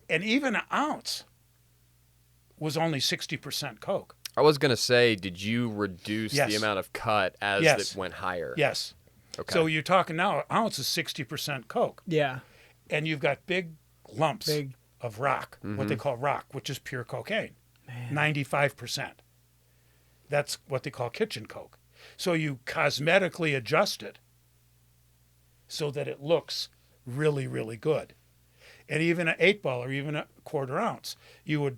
And even an ounce was only 60% Coke. I was going to say, did you reduce Yes. the amount of cut as Yes. it went higher? Yes. Okay. So you're talking now, an ounce is 60% Coke. Yeah. And you've got big lumps Big. of rock, what they call rock, which is pure cocaine. 95%. That's what they call kitchen Coke. So you cosmetically adjust it so that it looks really, really good. And even an 8-ball or even a quarter ounce, you would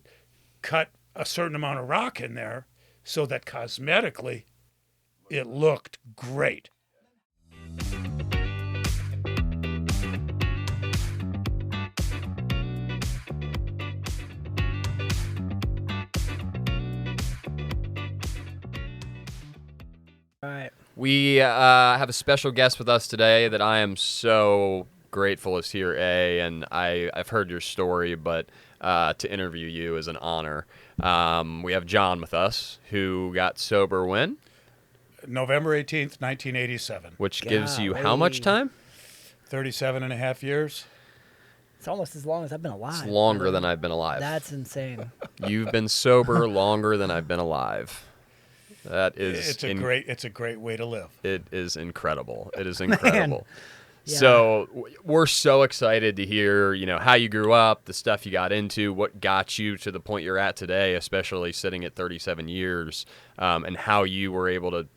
cut a certain amount of rock in there so that cosmetically it looked great. Right. We have a special guest with us today that I am so grateful is here, and I've heard your story, but to interview you is an honor. We have John with us, who got sober when? November 18th, 1987. Which gives you how much time? 37 and a half years. It's almost as long as I've been alive. It's longer than I've been alive. That's insane. You've been sober longer than I've been alive. That is It's a great way to live. It is incredible. It is incredible. Yeah. So we're so excited to hear, how you grew up, the stuff you got into, what got you to the point you're at today, especially sitting at 37 years, and how you were able to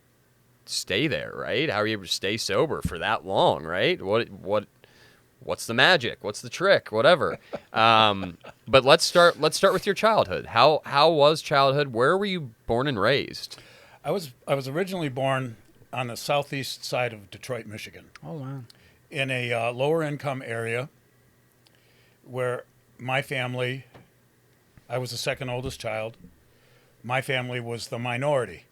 stay there, right? How are you able to stay sober for that long, right? What's the magic? What's the trick? Whatever. But let's start with your childhood. How was childhood? Where were you born and raised? I was originally born on the southeast side of Detroit, Michigan, Oh, wow. in a lower income area where my family, I was the second oldest child. My family was the minority.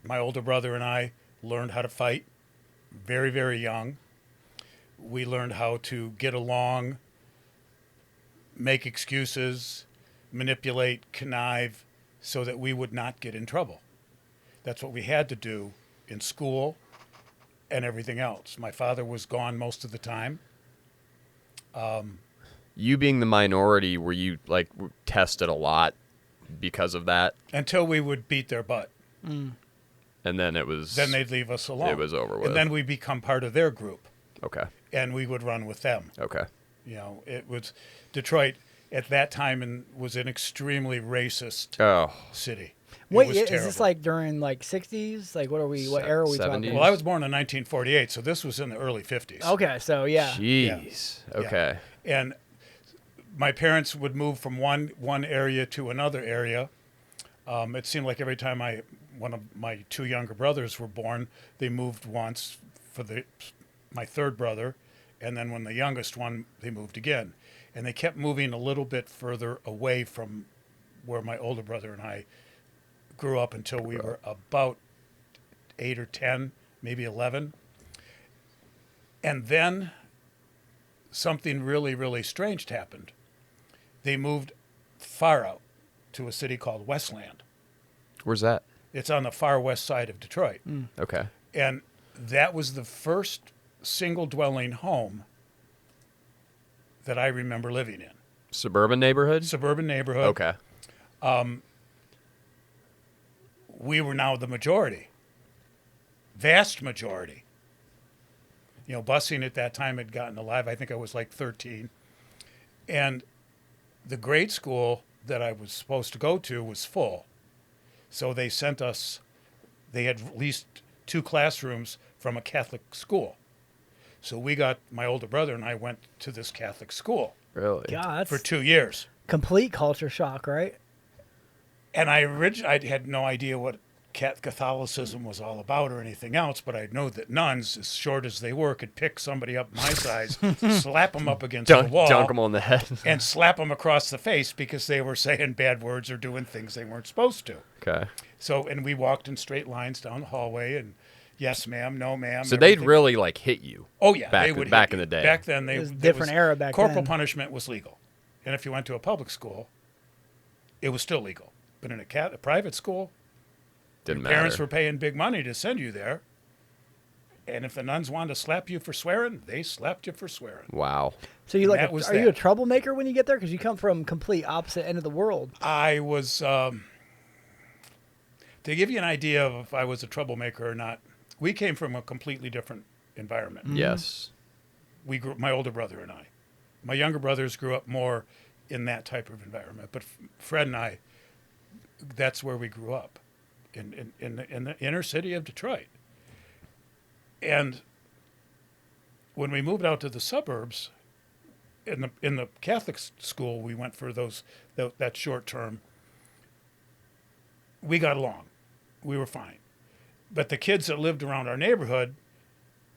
My older brother and I learned how to fight very, very young. We learned how to get along, make excuses, manipulate, connive, so that we would not get in trouble. That's what we had to do in school and everything else. My father was gone most of the time. You being the minority, were you tested a lot because of that? Until we would beat their butt. Mm. And then it was... Then they'd leave us alone. It was over with. And then we become part of their group. Okay. And we would run with them. Okay. It was Detroit at that time was an extremely racist city. Wait, was is terrible. this during 60s? What era are we talking? 70s? Well, I was born in 1948, so this was in the early 50s. Okay, so yeah. Jeez. Yeah. Okay. Yeah. And my parents would move from one area to another area. It seemed like every time one of my two younger brothers were born, they moved once for my third brother, and then when the youngest one, they moved again. And they kept moving a little bit further away from where my older brother and I grew up until we were about 8 or 10, maybe 11. And then something really, really strange happened. They moved far out to a city called Westland. Where's that? It's on the far west side of Detroit. Okay. And that was the first single-dwelling home that I remember living in. Suburban neighborhood? Suburban neighborhood. Okay. We were now the majority. Vast majority. Busing at that time had gotten alive. I think I was 13. And the grade school that I was supposed to go to was full. So they sent us, they had at least 2 classrooms from a Catholic school. So my older brother and I went to this Catholic school. Really? God, that's for 2 years. complete culture shock, right? And I had no idea what Catholicism was all about or anything else, but I know that nuns, as short as they were, could pick somebody up my size, slap them up against the wall, dunk them on the head, and slap them across the face because they were saying bad words or doing things they weren't supposed to. Okay. So, and we walked in straight lines down the hallway, and yes, ma'am, no, ma'am. So they'd really hit you. Oh yeah, back, they would back hit in you. the day. Back then, It was a different era back corporal then. punishment was legal, and if you went to a public school, it was still legal. But in a private school, Didn't parents matter. were paying big money to send you there. And if the nuns wanted to slap you for swearing, they slapped you for swearing. Wow. So you That was are you a that. troublemaker when you get there? Because you come from complete opposite end of the world. I was, to give you an idea of if I was a troublemaker or not, we came from a completely different environment. Yes. We grew, my older brother and I. My younger brothers grew up more in that type of environment. But Fred and I, that's where we grew up, in the inner city of Detroit. And when we moved out to the suburbs, in the Catholic school we went for that short term, we got along. We were fine. But the kids that lived around our neighborhood,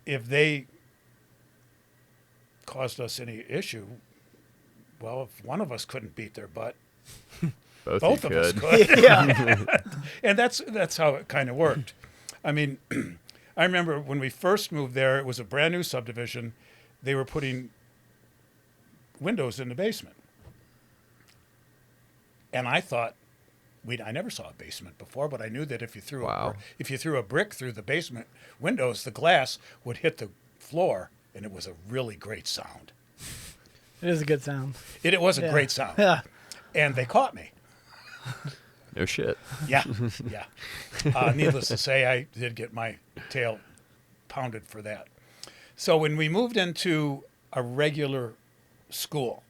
if they caused us any issue, well, if one of us couldn't beat their butt, both of us could. Yeah. And that's how it kind of worked. I mean, I remember when we first moved there, it was a brand new subdivision. They were putting windows in the basement. And I thought, I never saw a basement before, but I knew that if you threw a brick through the basement windows, the glass would hit the floor, and it was a really great sound. It is a good sound. It was a great sound. Yeah. And they caught me. No shit. Yeah, yeah. Needless to say, I did get my tail pounded for that. So when we moved into a regular school,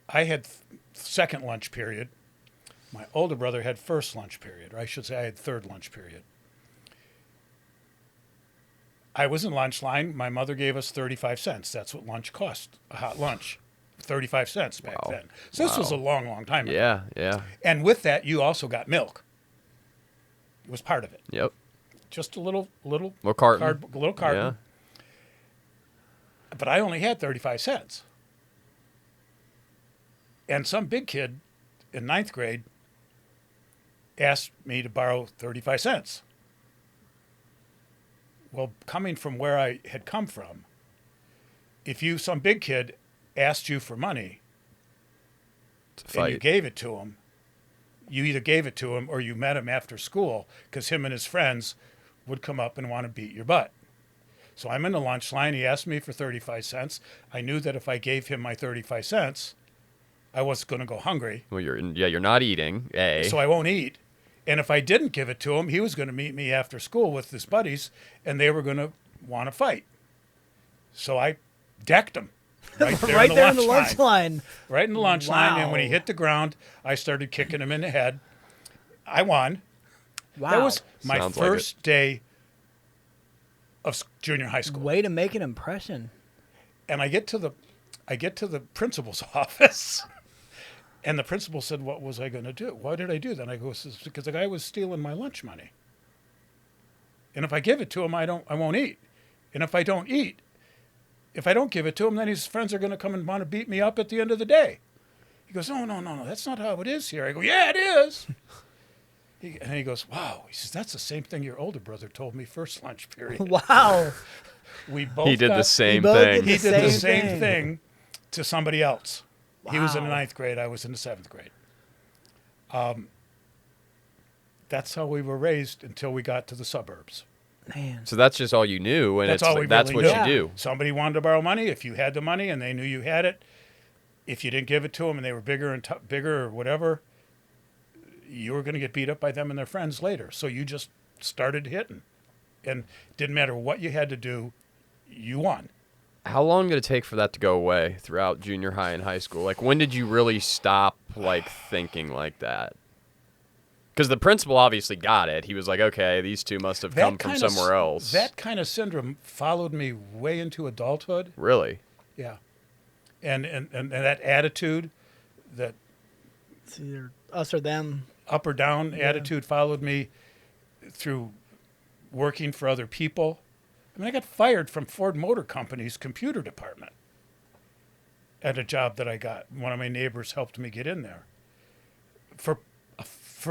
I had second lunch period. My older brother had first lunch period, or I should say I had third lunch period. I was in lunch line. My mother gave us 35 cents. That's what lunch cost, a hot lunch. 35 cents back then. So this was a long, long time ago. Yeah, yeah. And with that, you also got milk. It was part of it. Yep. Just a little carton. Little carton. Yeah. But I only had 35 cents. And some big kid in ninth grade asked me to borrow 35 cents. Well, coming from where I had come from, if some big kid asked you for money and you gave it to him, you either gave it to him or you met him after school because him and his friends would come up and want to beat your butt. So I'm in the lunch line. He asked me for 35 cents. I knew that if I gave him my 35 cents, I was going to go hungry. Well, you're not eating, A. So I won't eat. And if I didn't give it to him, he was going to meet me after school with his buddies, and they were going to want to fight. So I decked him. Right there, in the lunch line. Right in the lunch line. And when he hit the ground, I started kicking him in the head. I won. Wow. That was my Sounds first day of junior high school. Way to make an impression. And I get to the principal's office. And the principal said, "What was I going to do? Why did I do that?" I go, "Because the guy was stealing my lunch money. And if I give it to him, I won't eat. And if I don't give it to him, then his friends are going to come and want to beat me up at the end of the day." He goes, No, that's not how it is here. I go, "Yeah, it is." And he goes, "Wow." He says, "That's the same thing your older brother told me first lunch period." Wow. We both He did the same both thing. He did the same same thing to somebody else. He was in the Wow. ninth grade. I was in the seventh grade. That's how we were raised until we got to the suburbs. Man. So that's just all you knew, and That's all we that's really what knew. you do. Somebody wanted to borrow money. If you had the money and they knew you had it, if you didn't give it to them and they were bigger and bigger or whatever, you were going to get beat up by them and their friends later. So you just started hitting, and it didn't matter what you had to do, you won. How long did it take for that to go away throughout junior high and high school? Like, when did you really stop, thinking like that? Because the principal obviously got it. He was like, okay, these two must have come from somewhere else. That kind of syndrome followed me way into adulthood. Really? Yeah. And that attitude, that It's either us or them. up or down attitude followed me through working for other people. I mean, I got fired from Ford Motor Company's computer department at a job that I got. One of my neighbors helped me get in there for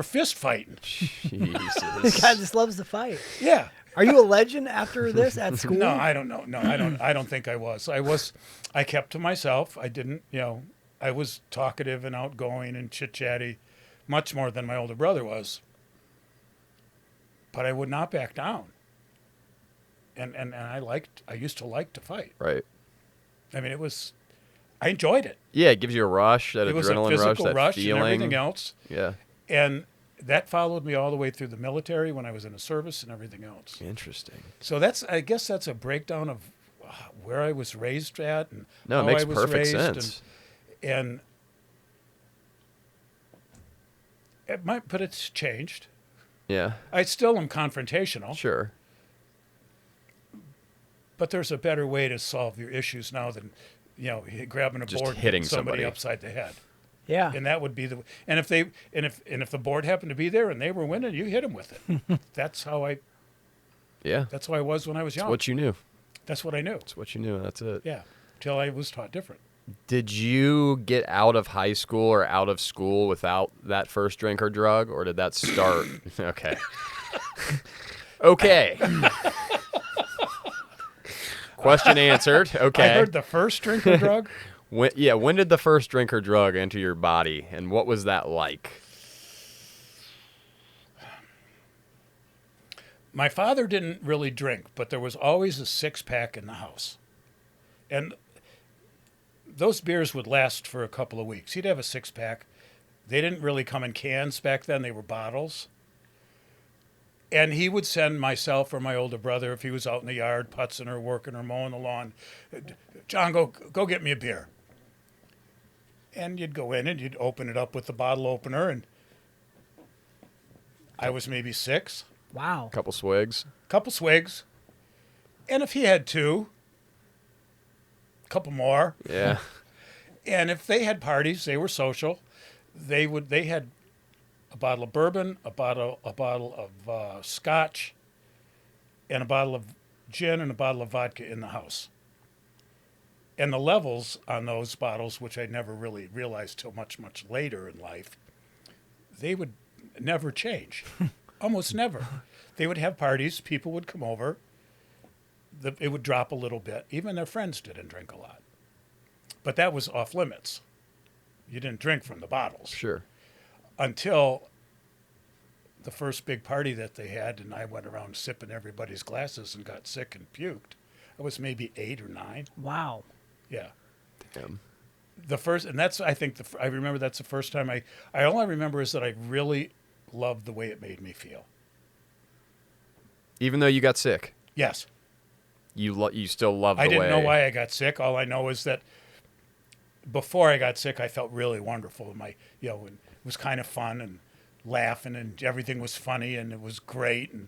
fist fighting. This guy just loves to fight. Yeah. Are you a legend after this at school? No, I don't know. No, I don't think I was. I kept to myself. I didn't, I was talkative and outgoing and chit-chatty, much more than my older brother was. But I would not back down. and I used to like to fight. Right. I mean, I enjoyed it. Yeah, it gives you a rush, that It was a adrenaline physical that rush feeling. and everything else. Yeah. And that followed me all the way through the military when I was in the service and everything else. Interesting. So I guess that's a breakdown of where I was raised at and No, it how makes I was perfect raised sense. But it's changed. Yeah. I still am confrontational, Sure. but there's a better way to solve your issues now than, grabbing a Just board and hitting hitting somebody somebody. upside the head. Yeah. And that would be if the board happened to be there and they were winning, you hit them with it. That's how I was when I was young. It's what you knew. That's what I knew. It's what you knew. That's it. Yeah, till I was taught different. Did you get out of high school or out of school without that first drink or drug, or did that start? Okay. Okay. Question answered. Okay. I heard the first drink or drug. When did the first drink or drug enter your body, and what was that like? My father didn't really drink, but there was always a 6-pack in the house. And those beers would last for a couple of weeks. He'd have a 6-pack. They didn't really come in cans back then. They were bottles. And he would send myself or my older brother, if he was out in the yard putzing or working or mowing the lawn, John, go get me a beer. And you'd go in and you'd open it up with the bottle opener. And I was maybe 6. Wow. Couple swigs. Couple swigs. And if he had 2, a couple more. Yeah. And if they had parties, they were social. They had a bottle of bourbon, a bottle of scotch, and a bottle of gin and a bottle of vodka in the house. And the levels on those bottles, which I never really realized till much, much later in life, they would never change. Almost never. They would have parties. People would come over. It would drop a little bit. Even their friends didn't drink a lot. But that was off limits. You didn't drink from the bottles. Sure. Until the first big party that they had, and I went around sipping everybody's glasses and got sick and puked. I was maybe 8 or 9. Wow. Yeah. Damn. The first, and that's, I think, I remember that's the first time all I remember is that I really loved the way it made me feel. Even though you got sick, Yes. you still love the way. I didn't know why I got sick. All I know is that before I got sick, I felt really wonderful. And it was kind of fun and laughing, and everything was funny, and it was great. And,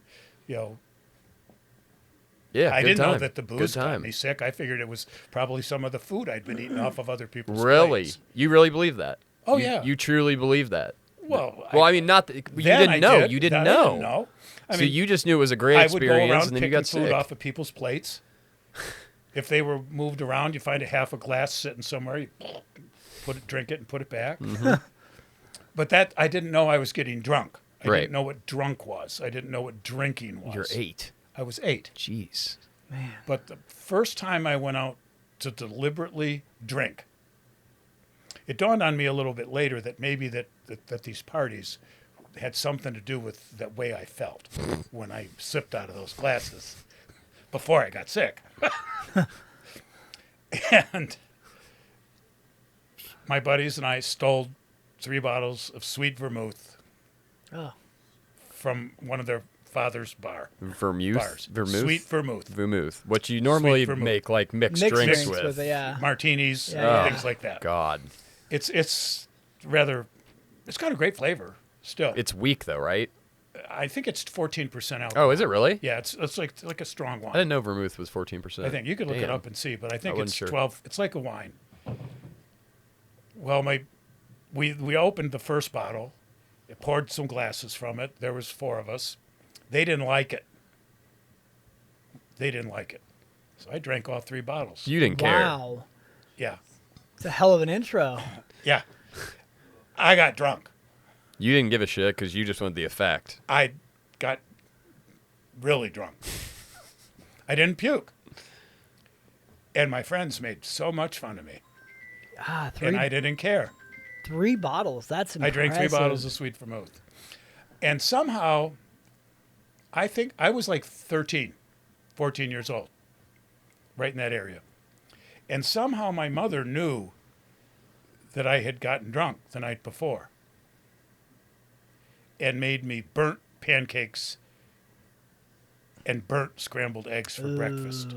Yeah, I good didn't know time. that the Good booze got time. me sick. I figured it was probably some of the food I'd been eating off of other people's Really? plates. You really believe that? Oh, You- yeah. You truly believe that? Well, I mean, not that you then didn't I know. did. You didn't Then I know. didn't know. So you just knew it was a great I would go experience, around and then you picking got food sick. off of people's plates. If they were moved around, you find a half a glass sitting somewhere. You drink it, and put it back. Mm-hmm. But that I didn't know I was getting drunk. I Right. didn't know what drunk was. I didn't know what drinking was. You're 8. I was 8. Jeez. Man. But the first time I went out to deliberately drink, it dawned on me a little bit later that maybe that these parties had something to do with the way I felt when I sipped out of those glasses before I got sick. And my buddies and I stole 3 bottles of sweet vermouth Oh. from one of their father's bars. Vermouth. Sweet vermouth. Vermouth. What you normally vermouth. make like mixed Mixed drinks, drinks with it, yeah. Martinis, Yeah, things like that. God. It's rather, it's got a great flavor still. It's weak though, right? I think it's 14% alcohol. Oh, is it really? Yeah, it's like a strong wine. I didn't know vermouth was 14%. I think you could look it Damn. up and see, but I think wasn't it's sure. 12. It's like a wine. Well, we opened the first bottle, it poured some glasses from it. There was 4 of us. They didn't like it. So I drank all 3 bottles. You didn't care. Wow. Yeah, It's a hell of an intro. yeah. I got drunk. You didn't give a shit because you just wanted the effect. I got really drunk. I didn't puke. And my friends made so much fun of me. Ah, And I didn't care. 3 bottles. That's I impressive. drank 3 bottles of sweet vermouth. And somehow, I think I was like 13. 14 years old, right in that area. And somehow my mother knew that I had gotten drunk the night before and made me burnt pancakes and burnt scrambled eggs for breakfast.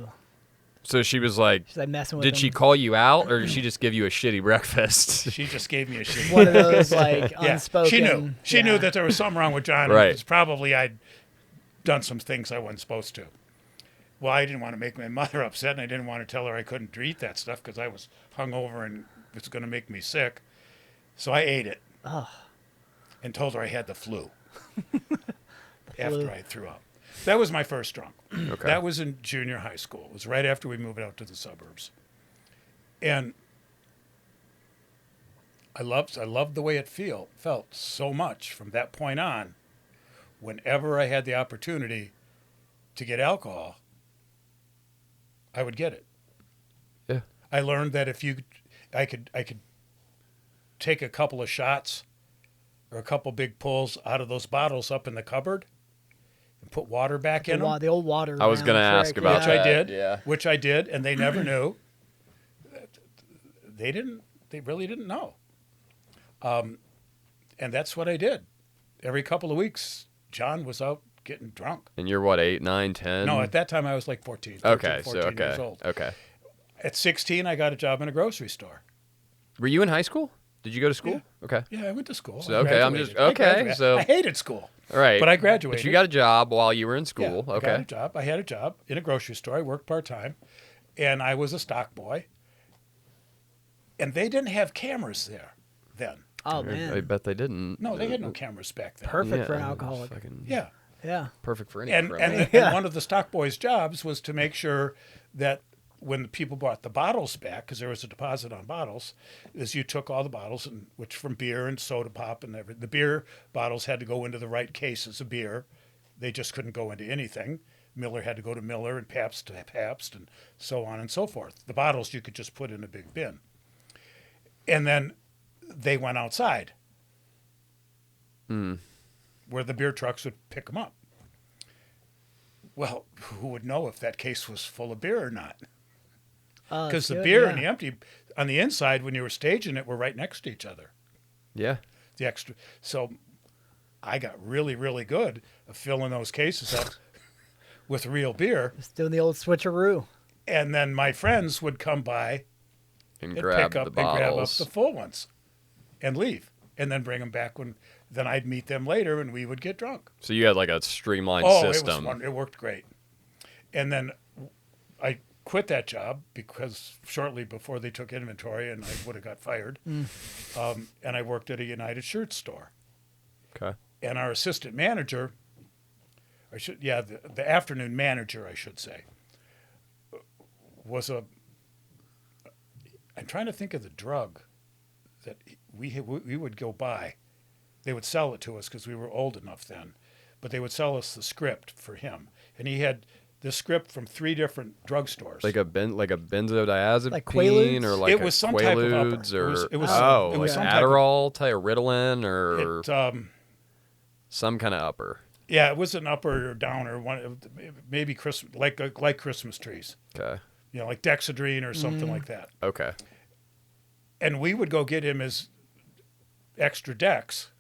So she was like, She's like messing with did she him. call you out, or did she just give you a shitty breakfast? She just gave me a shit. One of those like Yeah, unspoken. she knew. She knew that there was something wrong with John. Right. And it was probably I'd done some things I wasn't supposed to. Well, I didn't want to make my mother upset, and I didn't want to tell her I couldn't eat that stuff because I was hungover and it was going to make me sick. So I ate it and told her I had the flu after I threw up. That was my first drunk. Okay. That was in junior high school. It was right after we moved out to the suburbs. And I loved the way it felt so much from that point on. Whenever I had the opportunity to get alcohol, I would get it. Yeah. I learned that I could take a couple of shots or a couple big pulls out of those bottles up in the cupboard and put water back in them. The old water. I was going to ask about Which that. I did. Yeah. Which I did, and they never knew. They didn't. They really didn't know. And that's what I did. Every couple of weeks, John was out getting drunk. And you're what, 8, 9, 10? No, at that time I was like 14. 14 14 years old. Okay. At 16, I got a job in a grocery store. Were you in high school? Did you go to school? Yeah. Okay. Yeah, I went to school. So, I okay, I'm graduated. just- okay, I graduated. so- I hated school. All right. But I graduated. But you got a job while you were in school. Yeah, Okay. I got a job. I had a job in a grocery store. I worked part-time, and I was a stock boy. And they didn't have cameras there then. Oh I man, bet they didn't. No, they had no cameras back then. perfect for an Yeah, alcoholic. fucking Yeah. Yeah. Perfect for any And, criminal. and one of the stock boys' jobs was to make sure that when the people brought the bottles back, because there was a deposit on bottles, is you took all the bottles, and which from beer and soda pop and everything. The beer bottles had to go into the right cases of beer. They just couldn't go into anything. Miller had to go to Miller and Pabst to Pabst and so on and so forth. The bottles you could just put in a big bin. And then they went outside where the beer trucks would pick them up. Well, who would know if that case was full of beer or not? Because the beer and the empty on the inside, when you were staging it, were right next to each other. Yeah. The extra. So I got really, really good at filling those cases up with real beer. Just doing the old switcheroo. And then my friends would come by And and grab pick up the and grab up bottles. the full ones and leave. And then bring them back then I'd meet them later and we would get drunk. So you had like a streamlined Oh, system. it worked great. And then I quit that job because shortly before they took inventory and I would have got fired. And I worked at a United Shirts store. Okay. And our assistant manager, the afternoon manager, I should say, I'm trying to think of the drug that we would go buy. They would sell it to us because we were old enough then, but they would sell us the script for him. And he had the script from 3 different drugstores. Like a benzodiazepine Like Quaaludes? or like It was some type of upper. Quaaludes or It was like some type of- Adderall, Ritalin, or some kind of upper. Yeah, it was an upper or downer, one maybe Christmas, like Christmas trees. Okay. Like Dexedrine or something like that. Okay. And we would go get him his extra Dex.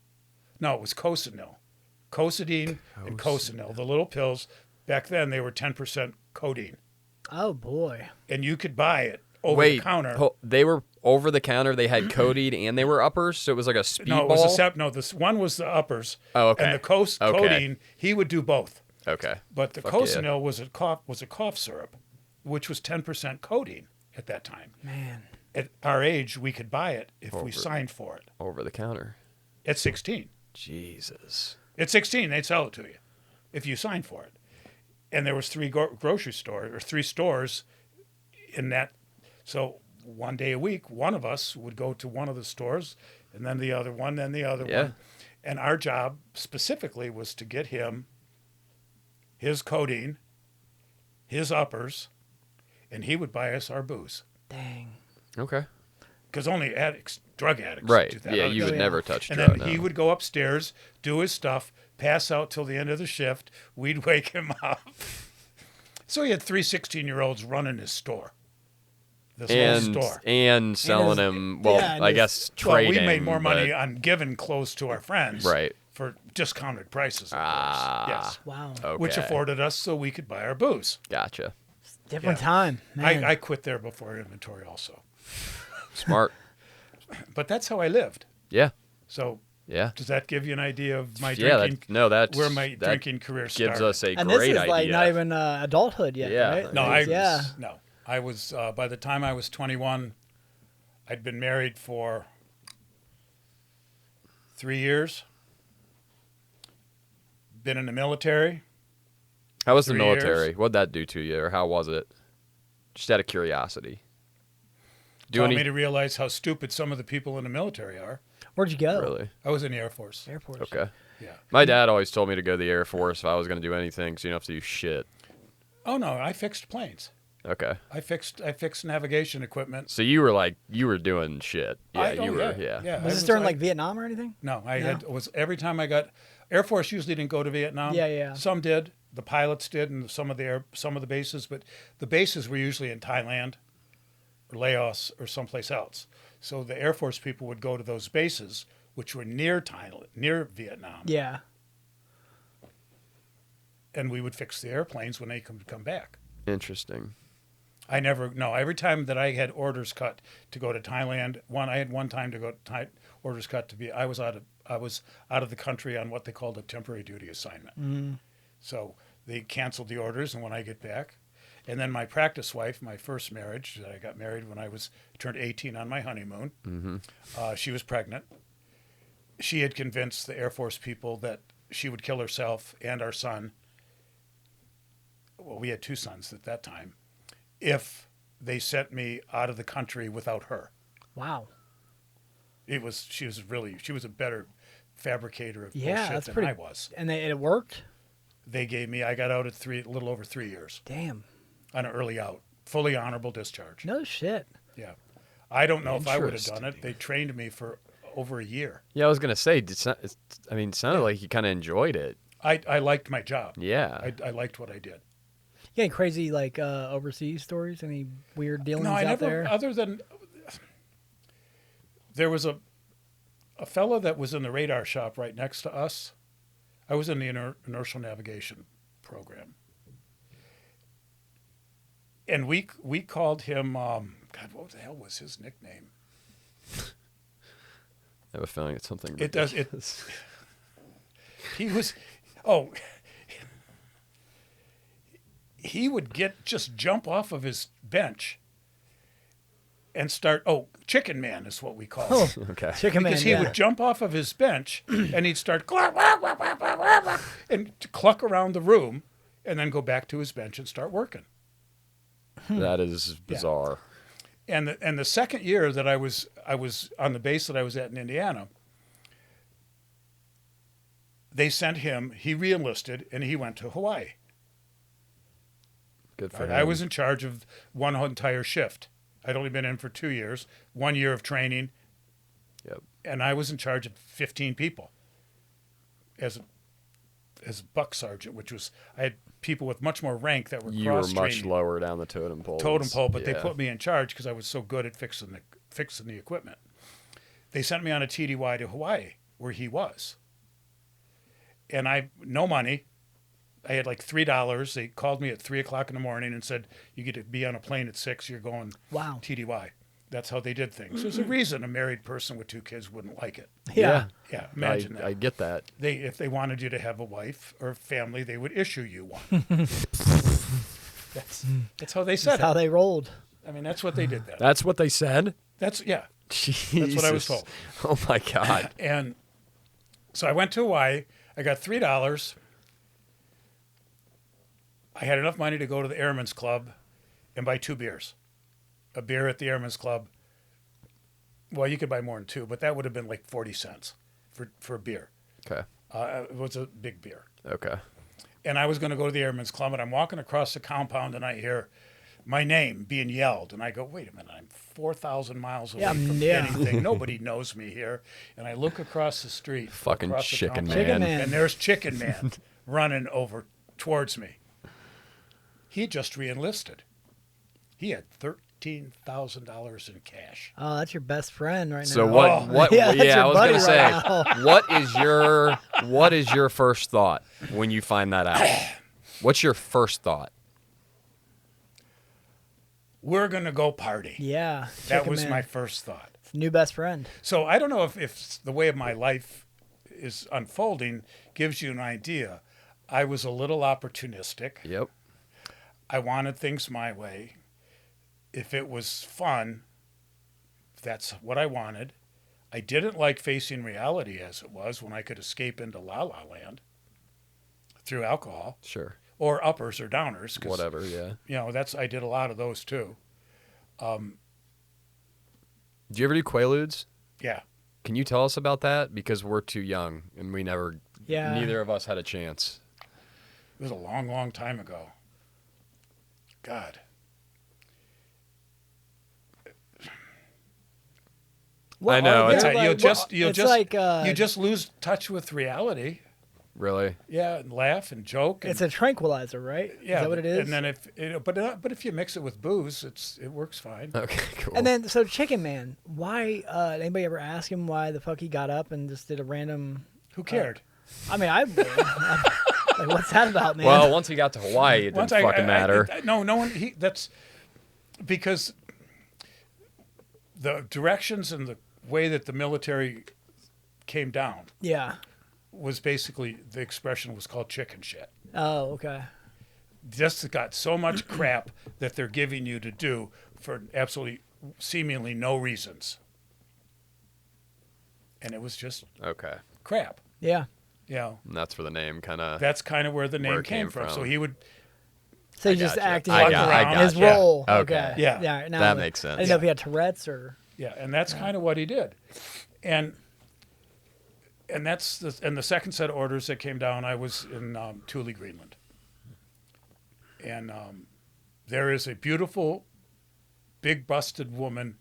No, it was Cosinil. Cosidine and Cosinil, the little pills. Back then, they were 10% codeine. Oh boy. And you could buy it over the counter. They were over the counter. They had codeine and they were uppers, so it was like a speedball. No, it was this one was the uppers. Oh, okay. And the codeine, he would do both. Okay. But the Fuck Cosinil was a cough syrup, which was 10% codeine at that time. Man. At our age, we could buy it if we signed for it. Over the counter. At 16. Jesus. At 16, they'd sell it to you if you signed for it. And there was 3 grocery stores or 3 stores in that. So one day a week, one of us would go to one of the stores, and then the other one, then the other one. And our job specifically was to get him his codeine, his uppers, and he would buy us our booze. Dang. Okay. Because only drug addicts Right. do that. Yeah, you would never touch And drugs. then he would go upstairs, do his stuff, pass out till the end of the shift. We'd wake him up. So he had 3 16-year-olds running his store. This whole store. And selling him, well, yeah, and I his- guess Well, trading. we made more money but- on giving clothes to our friends Right. for discounted prices, of Ah. course. Yes. Wow. Okay. Which afforded us so we could buy our booze. Gotcha. Different Yeah. time. Man. I quit there before inventory also. Smart. But that's how I lived. Yeah. So Yeah. does that give you an idea of my Yeah. drinking? That's where my that drinking career started. gives us a and this great is idea. like not even adulthood yet, Yeah. right? No, Like, I was by the time I was 21, I'd been married for 3 years. Been in the military. How was the 3 years. military? What'd that do to you, or how was it? Just out of curiosity. Do Taught any me to realize how stupid some of the people in the military are. Where'd you go? really? I was in the Air Force. Air Force. Okay. Yeah. My dad always told me to go to the Air Force if I was going to do anything, so you don't have to do shit. Oh no, I fixed planes. Okay. I fixed navigation equipment. So you were doing shit. Yeah, you were. Yeah. Was this during like Vietnam or anything? No, every time I got Air Force usually didn't go to Vietnam. Yeah. Some did. The pilots did, and some of the bases, but the bases were usually in Thailand, or Laos, or someplace else. So the Air Force people would go to those bases, which were near Thailand, near Vietnam, Yeah. and we would fix the airplanes when they could come back. Interesting. Every time that I had orders cut to go to Thailand, I had one time to go orders cut to be, I was out of the country on what they called a temporary duty assignment. So they canceled the orders, and when I get back, and then my practice wife, my first marriage, that I got married when I turned 18 on my honeymoon, she was pregnant. She had convinced the Air Force people that she would kill herself and our son. Well, we had 2 sons at that time. If they sent me out of the country without her. Wow. She was a better fabricator of Yeah, bullshit that's than pretty. I was. And it worked. I got out at a little over 3 years Damn. on an early out, fully honorable discharge. No shit. Yeah. I don't know if I would have done it. Interesting. They trained me for over a year. Yeah, I was gonna say. It sounded like you kind of enjoyed it. I liked my job. Yeah. I liked what I did. You got any crazy like overseas stories? Any weird dealings No, I out never, there? other than there was a fella that was in the radar shop right next to us. I was in the inertial navigation program. And we called him, God, what the hell was his nickname? I have a feeling it's something. It does, ridiculous. he was, he would just jump off of his bench and start, Chicken Man is what we call him. Okay. Chicken Man. Because he Yeah. would jump off of his bench and he'd start and cluck around the room and then go back to his bench and start working. That is bizarre. And the second year that I was on the base that I was at in Indiana, they sent him, he re-enlisted and he went to Hawaii. Good for him. I was in charge of one entire shift. I'd only been in for 2 years, 1 year of training. Yep. And I was in charge of 15 people as buck sergeant, which was, I had people with much more rank that were You were cross-trained. much lower down the totem pole. But they put me in charge because I was so good at fixing the equipment. They sent me on a TDY to Hawaii, where he was. And no money. I had like $3. They called me at 3:00 in the morning and said, "You get to be on a plane at 6. You're going Wow. TDY." That's how they did things. There's a reason a married person with 2 kids wouldn't like it. Yeah. Yeah, imagine that. I get that. If they wanted you to have a wife or family, they would issue you one. That's how they said That's how it. they rolled. I mean, that's what they did then. That's what they said. That's what I was Jesus. told. Oh my God. And so I went to Hawaii. I got $3. I had enough money to go to the Airmen's Club and buy 2 beers. A beer at the Airmen's Club. Well, you could buy more than 2, but that would have been like 40 cents for a beer. Okay. It was a big beer. Okay. And I was going to go to the Airmen's Club, and I'm walking across the compound, and I hear my name being yelled. And I go, wait a minute, I'm 4,000 miles away from anything. Nobody knows me here. And I look across the street. Fucking across the Chicken compound, Man. Chicken Man. And there's Chicken Man running over towards me. He just re-enlisted. He had $13,000 in cash. Oh, that's your best friend right now. So what Yeah, that's yeah, I your was going buddy to say, right now. what is your first thought when you find that out? What's your first thought? We're going to go party. Yeah. That check him was in. my first thought. New best friend. So I don't know if the way of my life is unfolding gives you an idea. I was a little opportunistic. Yep. I wanted things my way. If it was fun, that's what I wanted. I didn't like facing reality as it was when I could escape into La La Land through alcohol Sure. or uppers or downers. 'Cause, Whatever, yeah. You know, I did a lot of those too. Do you ever do Quaaludes? Yeah. Can you tell us about that? Because we're too young and neither of us had a chance. It was a long, long time ago. God. I know, Yeah, it's like, you just lose touch with reality. Really? Yeah, and laugh and joke. And, it's a tranquilizer, right? yeah, Is that what it is? And then but if you mix it with booze, it works fine. Okay, cool. And then, so Chicken Man, why, anybody ever ask him why the fuck he got up and just did a random, Who cared? I mean, like, what's that about, man? well, once he got to Hawaii, it didn't fucking matter. No one. That's because the directions and the way that the military came down yeah. was basically the expression was called chicken shit. Oh, okay. Just got so much crap that they're giving you to do for absolutely seemingly no reasons, and it was just Okay. crap. Yeah. You know, And that's where the name kind of... that's kind of where the name Where it came came from. So from. he would. So he's just gotcha. acting I like got his you. role. Okay. Yeah. Yeah. Now, That makes sense. I didn't know if he had Tourette's or. Yeah, and that's kind of what he did, and that's the second set of orders that came down. I was in Thule, Greenland, and there is a beautiful, big busted woman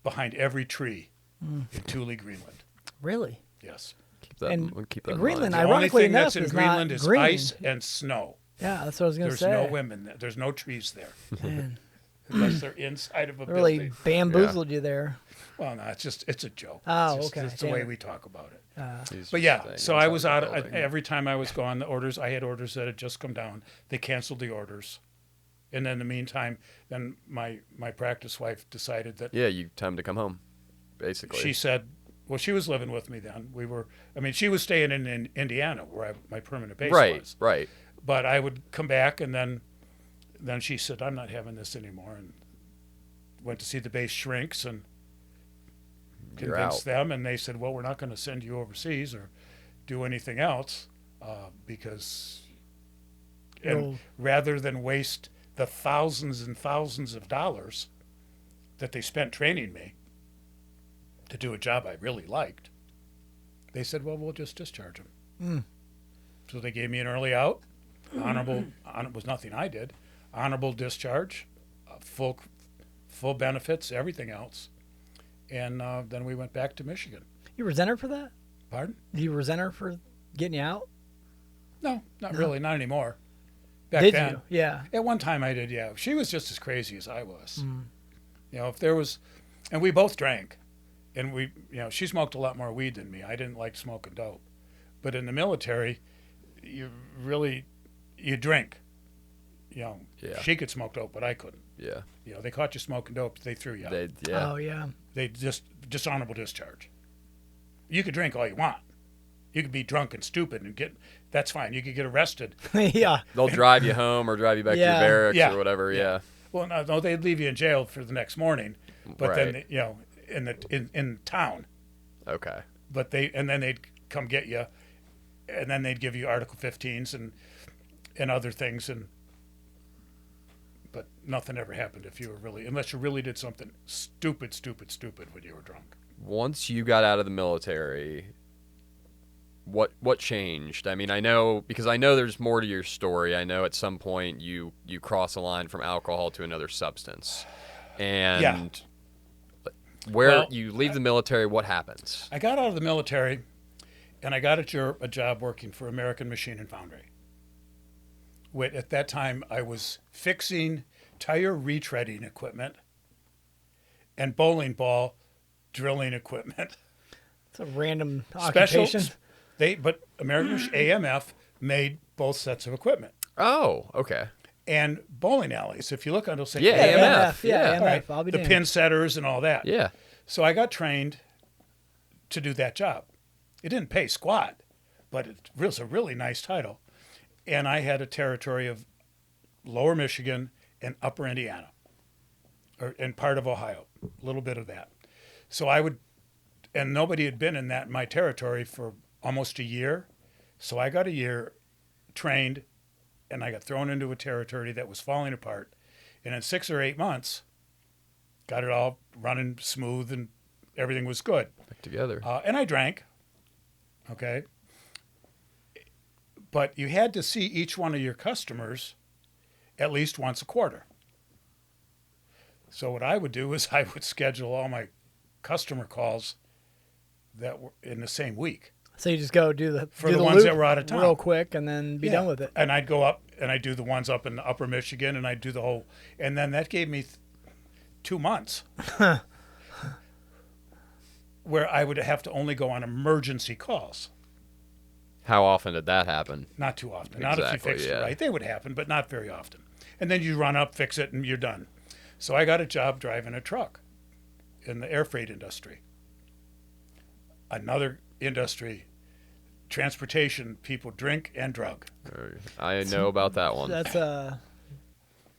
behind every tree in Thule, Greenland. Really? Yes. And keep that in Greenland, mind. The only ironically thing enough, that's in is Greenland not is green. ice and snow. Yeah, that's what I was going to There's say. no women there. There's no trees there Man, unless they're inside of a they really building. bamboozled you there. Well, no, it's a joke. Oh, It's just- okay. It's the Damn way it. we talk about it. He's But just yeah, saying so I inside was the out building. every time I was gone. I had orders that had just come down. They canceled the orders, and in the meantime, then my practice wife decided that Yeah, time to come home, basically. she said, well, she was living with me then. She was staying in Indiana where my permanent base was. Right. But I would come back, and then she said, I'm not having this anymore, and went to see the base shrinks and You're convinced out. them, and they said, well, we're not going to send you overseas or do anything else because Well- rather than waste the thousands and thousands of dollars that they spent training me to do a job I really liked, they said, well, we'll just discharge him. So they gave me an early out. Honorable was nothing I did. Honorable discharge, full benefits, everything else. And then we went back to Michigan. You resent her for that? Pardon? Do you resent her for getting you out? No, not really, not anymore. Back Did then, you? Yeah. at one time I did, yeah. She was just as crazy as I was. You know, if there was, and we both drank, and she smoked a lot more weed than me. I didn't like smoking dope. But in the military, you drink. You know, Yeah. she could smoke dope, but I couldn't. Yeah. You know, they caught you smoking dope, they threw you out. Oh, yeah. They just dishonorable discharge. You could drink all you want. You could be drunk and stupid and that's fine. You could get arrested. Yeah. They'll drive you home or drive you back to your Yeah. barracks Yeah. or whatever. Yeah. Well, no, they'd leave you in jail for the next morning, but Right. then in town. Okay. But then they'd come get you, and then they'd give you Article 15s and other things, but nothing ever happened unless you really did something stupid when you were drunk. Once you got out of the military, what changed? I mean, I know there's more to your story. I know at some point you cross a line from alcohol to another substance. And where you leave the military, what happens? I got out of the military, and I got a job working for American Machine and Foundry, At that time, I was fixing tire retreading equipment and bowling ball drilling equipment. It's a random Special, occupation. but American AMF made both sets of equipment Oh, okay. and bowling alleys. If you look on, it'll say Yeah, AMF. Yeah, Yeah. AMF. All right, I'll be the damned. pin setters and all that. Yeah. So I got trained to do that job. It didn't pay squat, but it was a really nice title. And I had a territory of Lower Michigan and Upper Indiana, and part of Ohio, a little bit of that. So I would, and nobody had been in my territory for almost a year. So I got a year trained, and I got thrown into a territory that was falling apart. And in 6 or 8 months, got it all running smooth and everything was good. Back together. And I drank, okay? But you had to see each one of your customers at least once a quarter. So what I would do is I would schedule all my customer calls that were in the same week. So you just go do the For do the the ones loop that were out of town. real quick and then be done with it. And I'd go up and I'd do the ones up in Upper Michigan and I'd do the whole, and then that gave me 2 months where I would have to only go on emergency calls. How often did that happen? Not too often. Not if you Exactly, fixed yeah. it right. They would happen, but not very often. And then you run up, fix it, and you're done. So I got a job driving a truck in the air freight industry. Another industry, transportation, people drink and drug. I know about that one. That's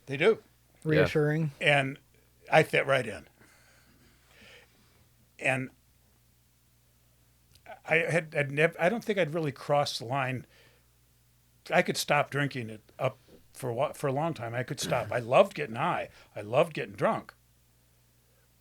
They do. reassuring. And I fit right in. And I don't think I'd really crossed the line. I could stop drinking it up for a long time. I could stop. I loved getting high. I loved getting drunk.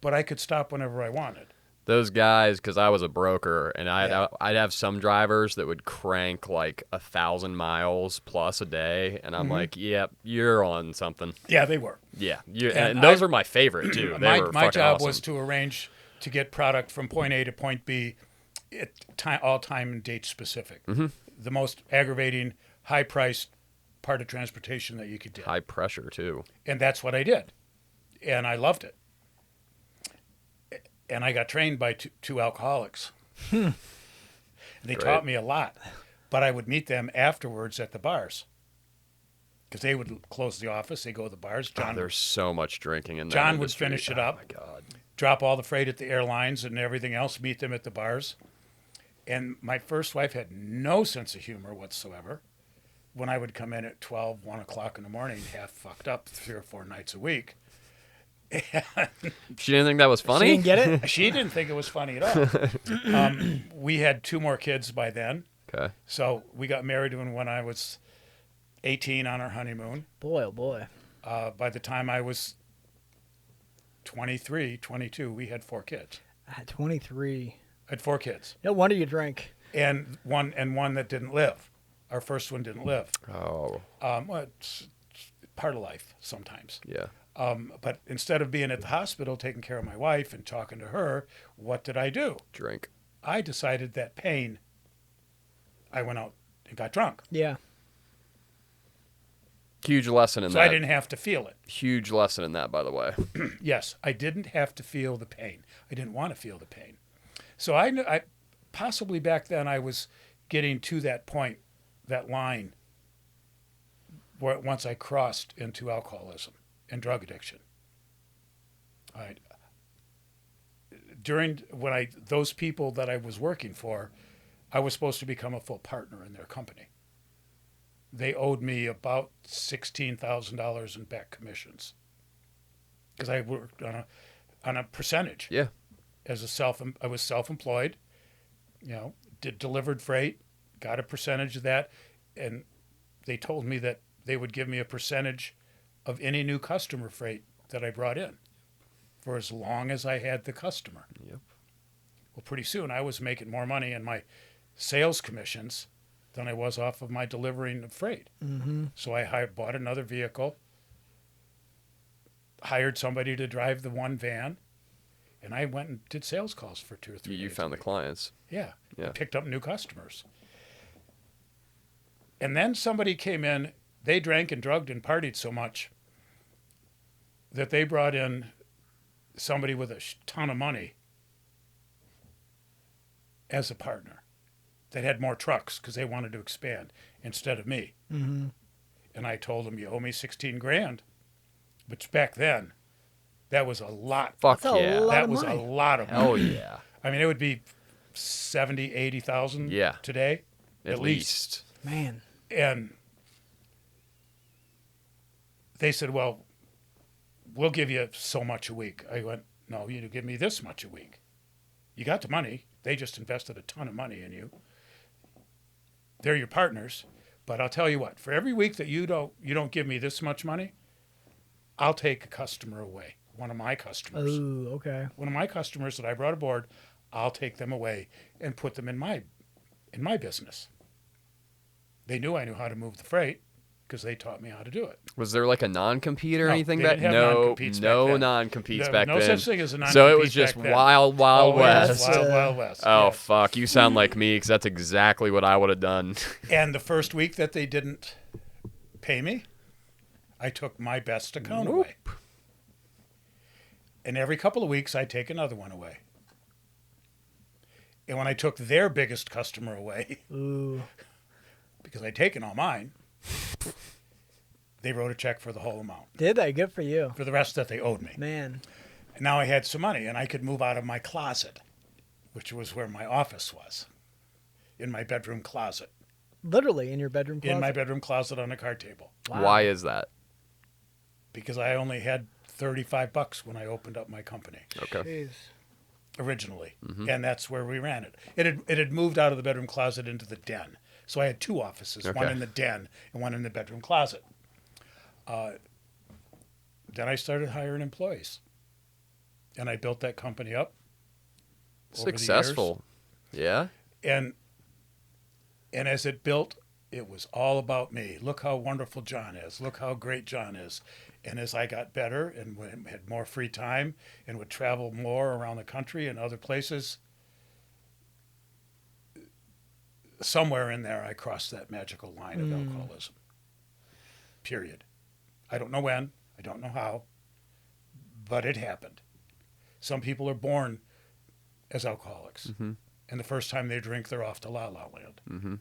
But I could stop whenever I wanted. Those guys, because I was a broker, and Yeah. I'd have some drivers that would crank like 1,000 miles plus a day, and I'm like, yep, you're on something. Yeah, they were. Yeah, And and those are my favorite too. They were My fucking job awesome. was to arrange to get product from point A to point B at all time and date specific. Mm-hmm. The most aggravating, high-priced part of transportation that you could do. High pressure too. And that's what I did. And I loved it. And I got trained by two alcoholics. They Great. taught me a lot. But I would meet them afterwards at the bars. Because they would close the office, they go to the bars. There's so much drinking in that John would industry. finish it up. Oh my god. Drop all the freight at the airlines and everything else, meet them at the bars. And my first wife had no sense of humor whatsoever. When I would come in at 12, 1 o'clock in the morning, half fucked up 3 or 4 nights a week. She didn't think that was funny. She didn't get it. She didn't think it was funny at all. We had 2 more kids by then. Okay. So we got married when I was 18 on our honeymoon. Boy, oh boy. By the time I was 23, 22, we had 4 kids. At 23. I had 4 kids. No wonder you drank. And one that didn't live. Our first one didn't live. Oh. Well, it's part of life sometimes. Yeah. But instead of being at the hospital taking care of my wife and talking to her, what did I do? Drink. I decided that pain, I went out and got drunk. Yeah. Huge lesson in So that. I didn't have to feel it. Huge lesson in that, by the way. Yes, I didn't have to feel the pain. I didn't want to feel the pain. So I possibly back then I was getting to that point, that line, where once I crossed into alcoholism and drug addiction. All right. Those people that I was working for, I was supposed to become a full partner in their company. They owed me about $16,000 in back commissions because I worked on a percentage. Yeah. I was self-employed, delivered freight, got a percentage of that, and they told me that they would give me a percentage of any new customer freight that I brought in for as long as I had the customer. Yep. Well, pretty soon I was making more money in my sales commissions than I was off of my delivering of freight. Mm-hmm. So I bought another vehicle, hired somebody to drive the one van, and I went and did sales calls for 2 or 3 days. You found a the week. clients. Yeah. Yeah. Picked up new customers. And then somebody came in They drank and drugged and partied so much that they brought in somebody with a ton of money as a partner that had more trucks because they wanted to expand instead of me. Mm-hmm. And I told them, you owe me 16 grand. Which back then, that was a lot. Fuck That's a yeah. lot. That of was money. a lot of money. Hell yeah. I mean, it would be 70, 80,000 Yeah. today. At least. Man. And they said, well, we'll give you so much a week. I went, no, you give me this much a week. You got the money. They just invested a ton of money in you. They're your partners. But I'll tell you what, for every week that you don't give me this much money, I'll take a customer away. One of my customers. Oh, okay. One of my customers that I brought aboard, I'll take them away and put them in my business. They knew I knew how to move the freight because they taught me how to do it. Was there like a non-compete or No, anything they back? didn't have No, non-competes back no then. non-competes There back was no then. such thing as a So it was non-compete just back then. wild, wild Oh, yeah, west. Wild West. Oh yes. fuck! You sound like me because that's exactly what I would have done. And the first week that they didn't pay me, I took my best account away. And every couple of weeks, I'd take another one away. And when I took their biggest customer away, Ooh. because I'd taken all mine, they wrote a check for the whole amount, Did they? Good for you. for the rest that they owed me. Man. And now I had some money, and I could move out of my closet, which was where my office was, in my bedroom closet. Literally in your bedroom closet? In my bedroom closet on a card table. Wow. Why is that? Because I only had $35 when I opened up my company. Okay. Jeez. Originally, and that's where we ran it. It had moved out of the bedroom closet into the den, so I had two offices, one Okay. in the den and one in the bedroom closet. Then I started hiring employees, and I built that company up. over the years. Successful. Yeah. And as it built, it was all about me. Look how wonderful John is. Look how great John is. And as I got better and had more free time and would travel more around the country and other places, somewhere in there I crossed that magical line of alcoholism. Period. I don't know when. I don't know how. But it happened. Some people are born as alcoholics. Mm-hmm. And the first time they drink, they're off to La La Land. Mm-hmm.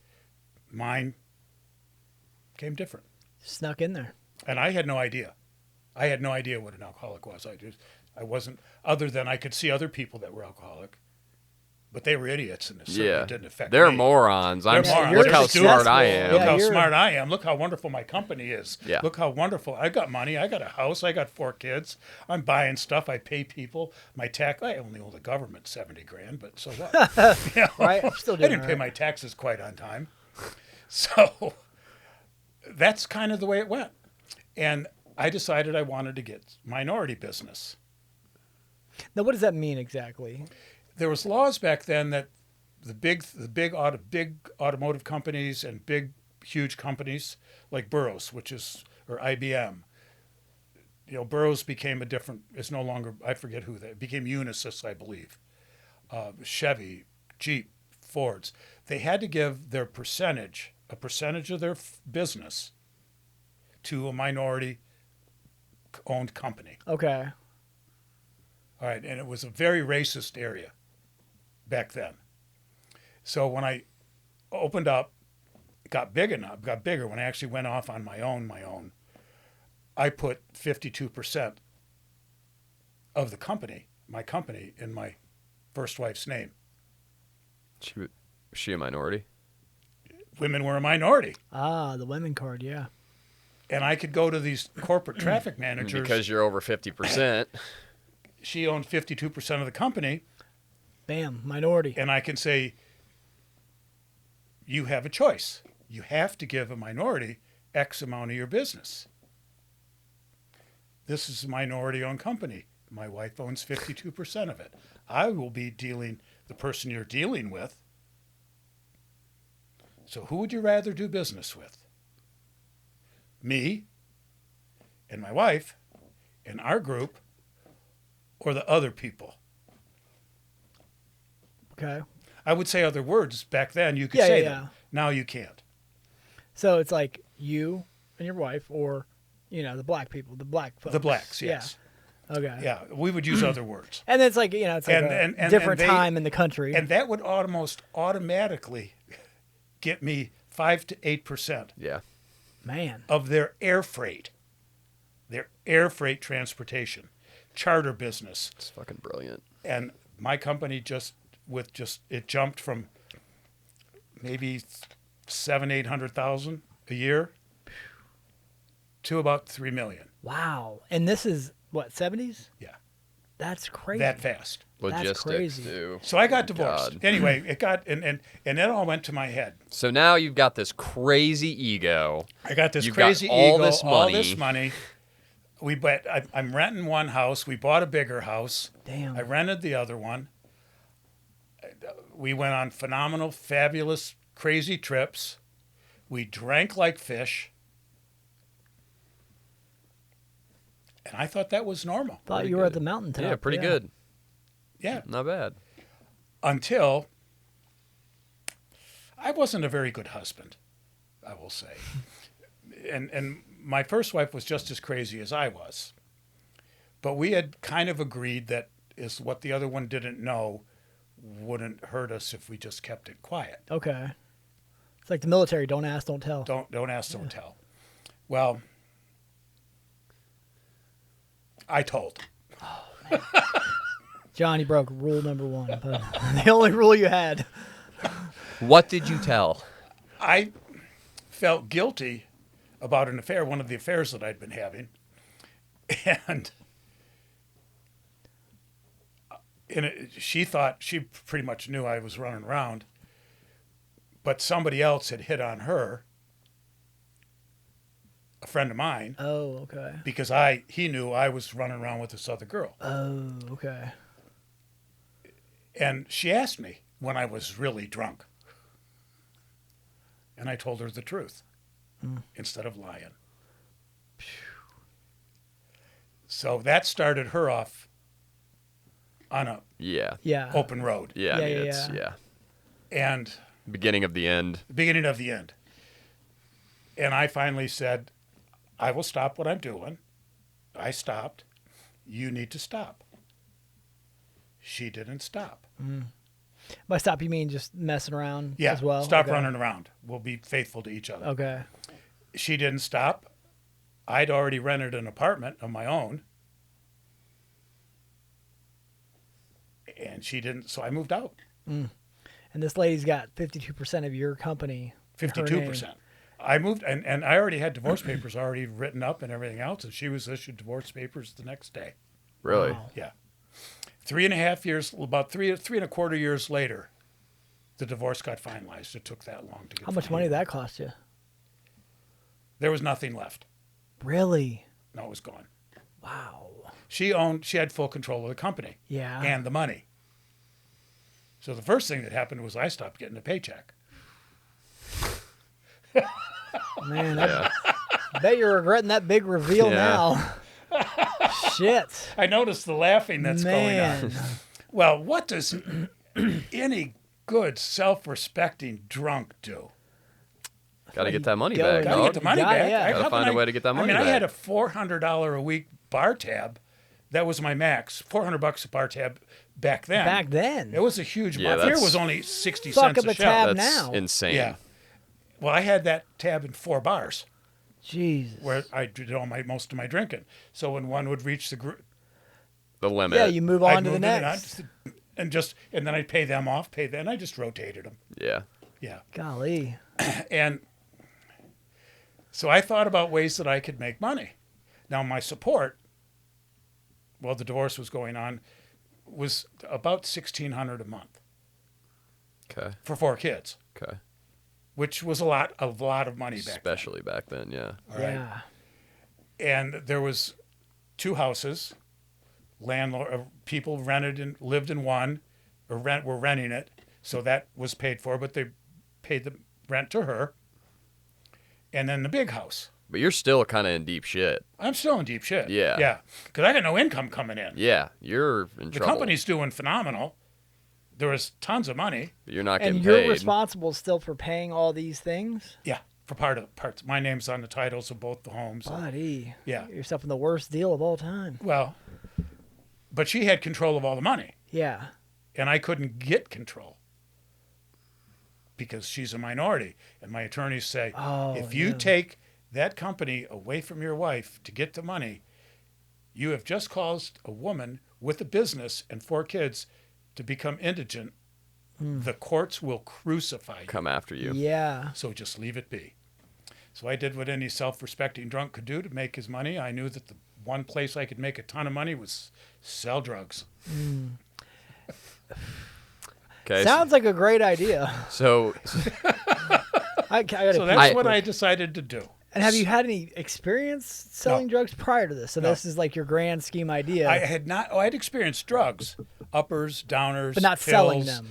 Mine came different. Snuck in there. And I had no idea. I had no idea what an alcoholic was. I wasn't, other than I could see other people that were alcoholic, but they were idiots and it certainly Yeah. didn't affect They're me. morons. They're morons. Look They're how stupid. smart I am. Look Yeah, how you're- smart I am. Look how wonderful my company is. Yeah. Look how wonderful. I got money. I got a house. I got 4 kids. I'm buying stuff. I pay people. My tax. I only owe the government 70 grand, but so what? You know? Right? I'm still I doing didn't pay all right. my taxes quite on time. So that's kind of the way it went. And I decided I wanted to get minority business. Now, what does that mean exactly? There was laws back then that the big automotive companies and huge companies like Burroughs, or IBM, Burroughs became is no longer, I forget who they became Unisys, I believe. Chevy, Jeep, Fords. They had to give a percentage of their business to a minority owned company. Okay. All right, and it was a very racist area back then. So when I opened up, got bigger, when I actually went off on my own, I put 52% of the company, my company, in my first wife's name. Was she a minority? Women were a minority. Ah, the women card, yeah. And I could go to these corporate traffic managers. Because you're over 50%. She owned 52% of the company. Bam, minority. And I can say, you have a choice. You have to give a minority X amount of your business. This is a minority-owned company. My wife owns 52% of it. I will be the person you're dealing with. So who would you rather do business with? Me and my wife and our group, or the other people? Okay. I would say other words back then. You could Yeah, say yeah, them. Now you can't. So it's like you and your wife, or, the black people, the black folks. The blacks, yes. Yeah. Okay. Yeah, we would use other words. And it's like, it's like a different time in the country. And that would almost automatically get me 5 to 8%. Yeah. Man. Of their air freight transportation, charter business. It's fucking brilliant. And my company it jumped from maybe 800,000 a year to about 3 million. Wow. And this is what, 70s? Yeah. That's crazy. That fast. Logistics, crazy. too. So I got divorced. God. Anyway, it got and it all went to my head. So now you've got this crazy ego. I got this You've crazy got all ego, this all money. this money. I'm renting one house. We bought a bigger house. Damn. I rented the other one. We went on phenomenal, fabulous, crazy trips. We drank like fish. And I thought that was normal. Thought Pretty you were good. at the mountaintop. Yeah, pretty good. Yeah. Not bad. Until I wasn't a very good husband, I will say. And my first wife was just as crazy as I was. But we had kind of agreed that is what the other one didn't know wouldn't hurt us if we just kept it quiet. Okay. It's like the military. Don't ask, don't tell. Don't ask, don't tell. Well, I told. John, you broke rule number 1. But the only rule you had. What did you tell? I felt guilty about an affair, one of the affairs that I'd been having. And she thought, she pretty much knew I was running around, but somebody else had hit on her, a friend of mine, Oh, okay. because he knew I was running around with this other girl. Oh, okay. And she asked me when I was really drunk. And I told her the truth instead of lying. So that started her off on a Yeah. Yeah. open road. Yeah, I Yeah, mean, yeah, it's, yeah. yeah. And Beginning of the end. the beginning of the end. And I finally said, I will stop what I'm doing. I stopped. You need to stop. She didn't stop. By stop, you mean just messing around Yeah, as well? stop Okay. running around. We'll be faithful to each other. Okay. She didn't stop. I'd already rented an apartment of my own. And she didn't, so I moved out. And this lady's got 52% of your company. in her name. 52%. I moved, and I already had divorce papers already written up and everything else, and she was issued divorce papers the next day. Really? Wow. Yeah. 3.5 years, about three and a quarter years later, the divorce got finalized. It took that long to get How much money did that cost you? There was nothing left. Really? No, it was gone. Wow. She had full control of the company Yeah. and the money. So the first thing that happened was I stopped getting a paycheck. Man, Yeah. I bet you're regretting that big reveal Yeah. now. Shit. I noticed the laughing that's going Man. on. Well, what does any good, self-respecting drunk do? Got to get that money Go back, and- Got to dog. get the money Got it, back. yeah. How Gotta can find a way to get that money I mean, I had a back. $400 a week bar tab. That was my max. $400 a bar tab back then. Back then. It was a huge Yeah, bar. Beer that's- was only 60 Fuck cents up a a shell. tab That's now. insane. Yeah. Well, I had that tab in 4 bars Jesus. where I did most of my drinking. So when one would reach the The limit. Yeah, you move on to the next. and then I'd pay them off, and I just rotated them. Yeah. Yeah. Golly. And so I thought about ways that I could make money. Now my support, while the divorce was going on, was about $1,600 a month Okay. for 4 kids, Okay. which was a lot of money back Especially back then, yeah. then. All right. Yeah. And there was 2 houses. Landlord people rented and lived in one, or were renting it, so that was paid for. But they paid the rent to her. And then the big house. But you're still kind of in deep shit. I'm still in deep shit. Yeah. Yeah. Because I got no income coming in. Yeah, you're in The trouble. company's doing phenomenal. There was tons of money. But you're not And getting you're paid. responsible still for paying all these things? Yeah. for parts. My name's on the titles of both the homes. Buddy. Yeah. Get yourself in the worst deal of all time. Well, but she had control of all the money, Yeah. and I couldn't get control because she's a minority. And my attorneys say, Oh, if you yeah. take that company away from your wife to get the money, you have just caused a woman with a business and 4 kids to become indigent. The courts will crucify you. Come after you. Yeah. So just leave it be. So I did what any self-respecting drunk could do to make his money. I knew that the one place I could make a ton of money was sell drugs. Okay. Sounds like a great idea. So I gotta So that's what I decided to do. And have you had any experience selling No. drugs prior to this? So No. this is like your grand scheme idea, I had not. Oh, I'd experienced drugs, uppers, downers, but not pills. selling them.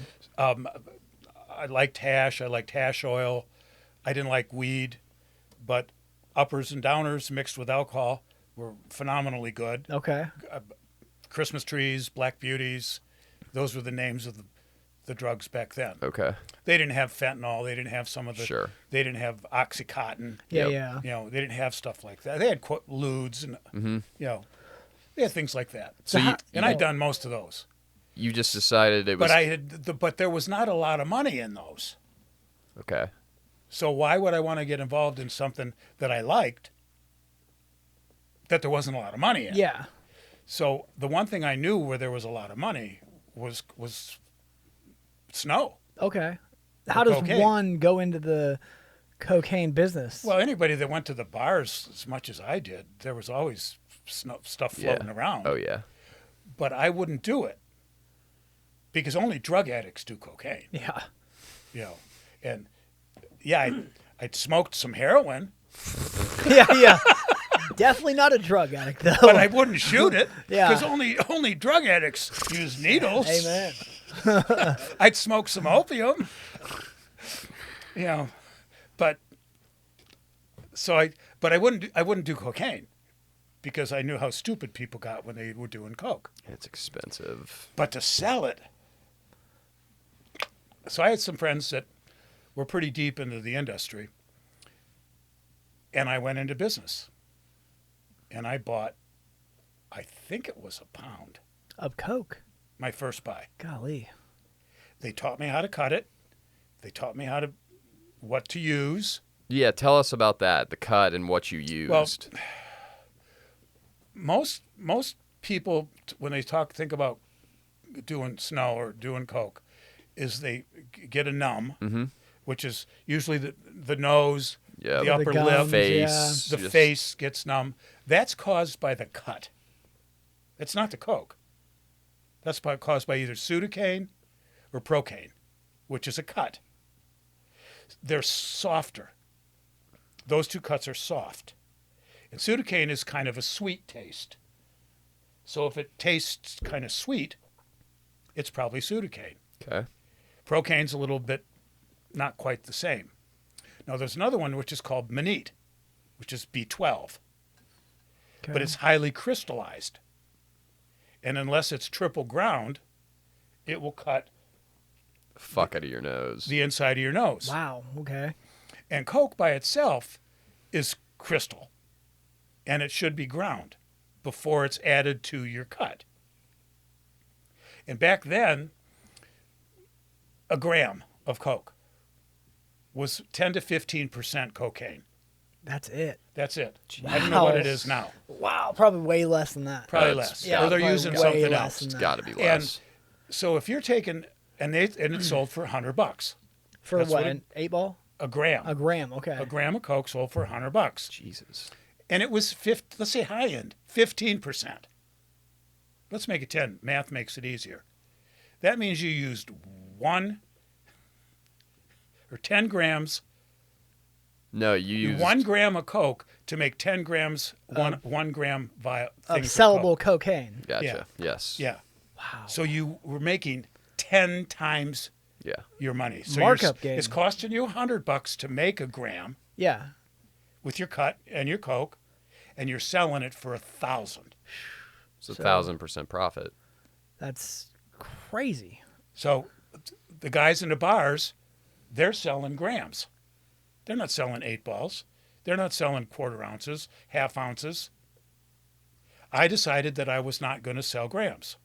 I liked hash. I liked hash oil. I didn't like weed, but uppers and downers mixed with alcohol were phenomenally good. Okay. Christmas trees, black beauties, those were the names of the drugs back then. okay. They didn't have fentanyl. They didn't have some of the. Sure. They didn't have OxyContin. Yeah, Yep. yeah. You know, they didn't have stuff like that. They had ludes and you know, they had things like that. So you, And I'd done most of those. you just decided it was But there was not a lot of money in those. okay. So why would I want to get involved in something that I liked that there wasn't a lot of money in? Yeah. So the one thing I knew where there was a lot of money was snow. Okay. How does cocaine. one go into the cocaine business? Well, anybody that went to the bars as much as I did, there was always stuff floating around. Oh yeah. But I wouldn't do it because only drug addicts do cocaine. yeah. You know, and yeah, I'd smoked some heroin, Yeah, yeah. Definitely not a drug addict though. but I wouldn't shoot it Yeah. because only drug addicts use needles. Amen. I'd smoke some opium, you know, but I wouldn't do cocaine because I knew how stupid people got when they were doing coke. It's expensive. But to sell it, so I had some friends that were pretty deep into the industry, and I went into business, and I bought, I think it was a pound, Of coke. my first buy. Golly. They taught me how to cut it. They taught me what to use. Yeah, tell us about that, the cut and what you used. Most people, when they think about doing snow or doing coke, is they get a numb, which is usually the nose, Yeah, the the upper gums, lip, face. the just- face gets numb. That's caused by the cut. It's not the coke. That's caused by either pseudocane or procaine, which is a cut. They're softer. Those two cuts are soft. And pseudocane is kind of a sweet taste. So if it tastes kind of sweet, it's probably pseudocane. Okay. Procaine's a little bit not quite the same. Now there's another one which is called manite, which is B12, Okay. but it's highly crystallized. And unless it's triple ground, it will cut Fuck out of your nose. the inside of your nose. Wow. Okay. And coke by itself is crystal, and it should be ground before it's added to your cut. And back then, a gram of coke was 10 to 15% cocaine. That's it. That's it. I don't know what Wow. it is now. Wow. Probably way less than that. Probably That's less. gotta Or they're probably using way something less else. than It's that. got to be And less. so if you're taking, and it's sold for $100, For That's what? what An 8-ball? a gram. A gram. Okay. A gram of coke sold for $100. Jesus. And it was let's say high end, 15%. Let's make it 10. Math makes it easier. That means you used 10 grams, No, you used 1 gram of coke to make 10 grams, one gram Of things sellable coke. cocaine. Gotcha. Yeah. Yes. Yeah. Wow. So you were making 10 times Yeah. your money. So Markup game. It's costing you $100 to make a gram Yeah. with your cut and your coke, and you're selling it for $1,000. It's 1,000% profit. That's crazy. So the guys in the bars, they're selling grams, They're not selling 8 balls. They're not selling quarter ounces, half ounces. I decided that I was not going to sell grams.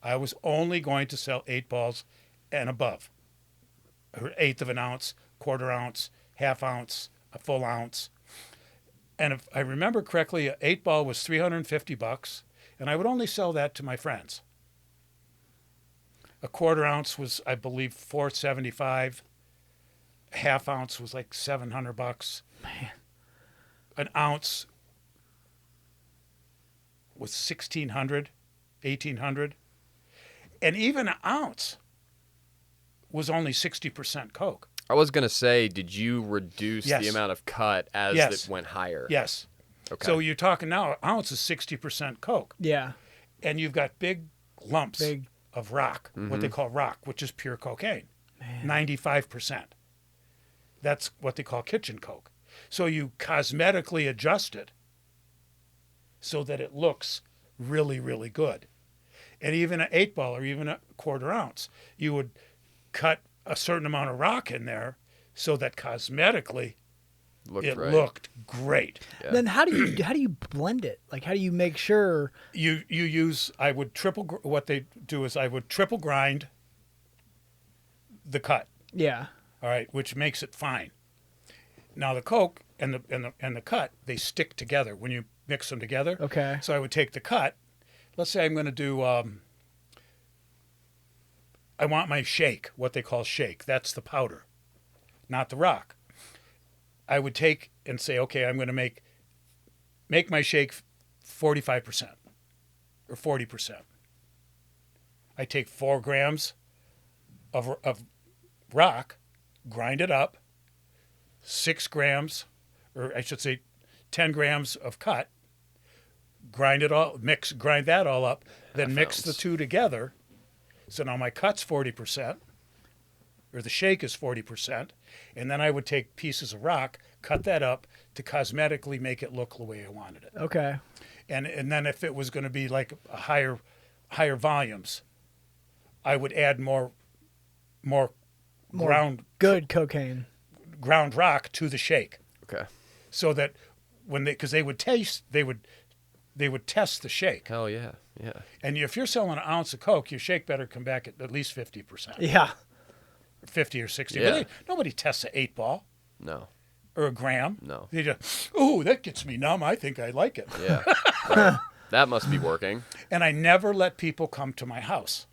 I was only going to sell 8 balls and above. Or eighth of an ounce, quarter ounce, half ounce, a full ounce. And if I remember correctly, an 8 ball was $350, and I would only sell that to my friends. A quarter ounce was, I believe, $475. A half ounce was like $700. Man. An ounce was $1,600, $1,800. And even an ounce was only 60% Coke. I was going to say, did you reduce Yes. the amount of cut as Yes. it went higher? Yes. Okay. So you're talking now, an ounce is 60% Coke. Yeah. And you've got big lumps Big. of rock, what they call rock, which is pure cocaine. Man. 95%. That's what they call kitchen Coke. So you cosmetically adjust it so that it looks really, really good. And even an 8 ball or even a quarter ounce, you would cut a certain amount of rock in there so that cosmetically it right. looked great. Yeah. Then how do you blend it? Like, how do you make sure? You use, I would what they do is I would triple grind the cut, Yeah. all right, which makes it fine. Now the Coke and the cut, they stick together when you mix them together. Okay. So I would take the cut. Let's say I'm going to do. I want my shake, what they call shake. That's the powder, not the rock. I would take and say, okay, I'm going to make my shake 45% or 40%. I take 4 grams of rock, grind it up, 6 grams, or I should say 10 grams of cut, grind that all up, then mix the two together. So now my cut's 40%, or the shake is 40%, and then I would take pieces of rock, cut that up to cosmetically make it look the way I wanted it. Okay. And then if it was going to be like a higher volumes, I would add more ground Good cocaine. ground rock to the shake, Okay. so that because they would test the shake. Hell yeah. Yeah. And if you're selling an ounce of Coke, your shake better come back at least 50%, Yeah. 50 or 60. Yeah. But nobody tests an 8 ball No. or a gram. No. They just, oh, that gets me numb. I think I like it. Yeah. Right. That must be working. And I never let people come to my house,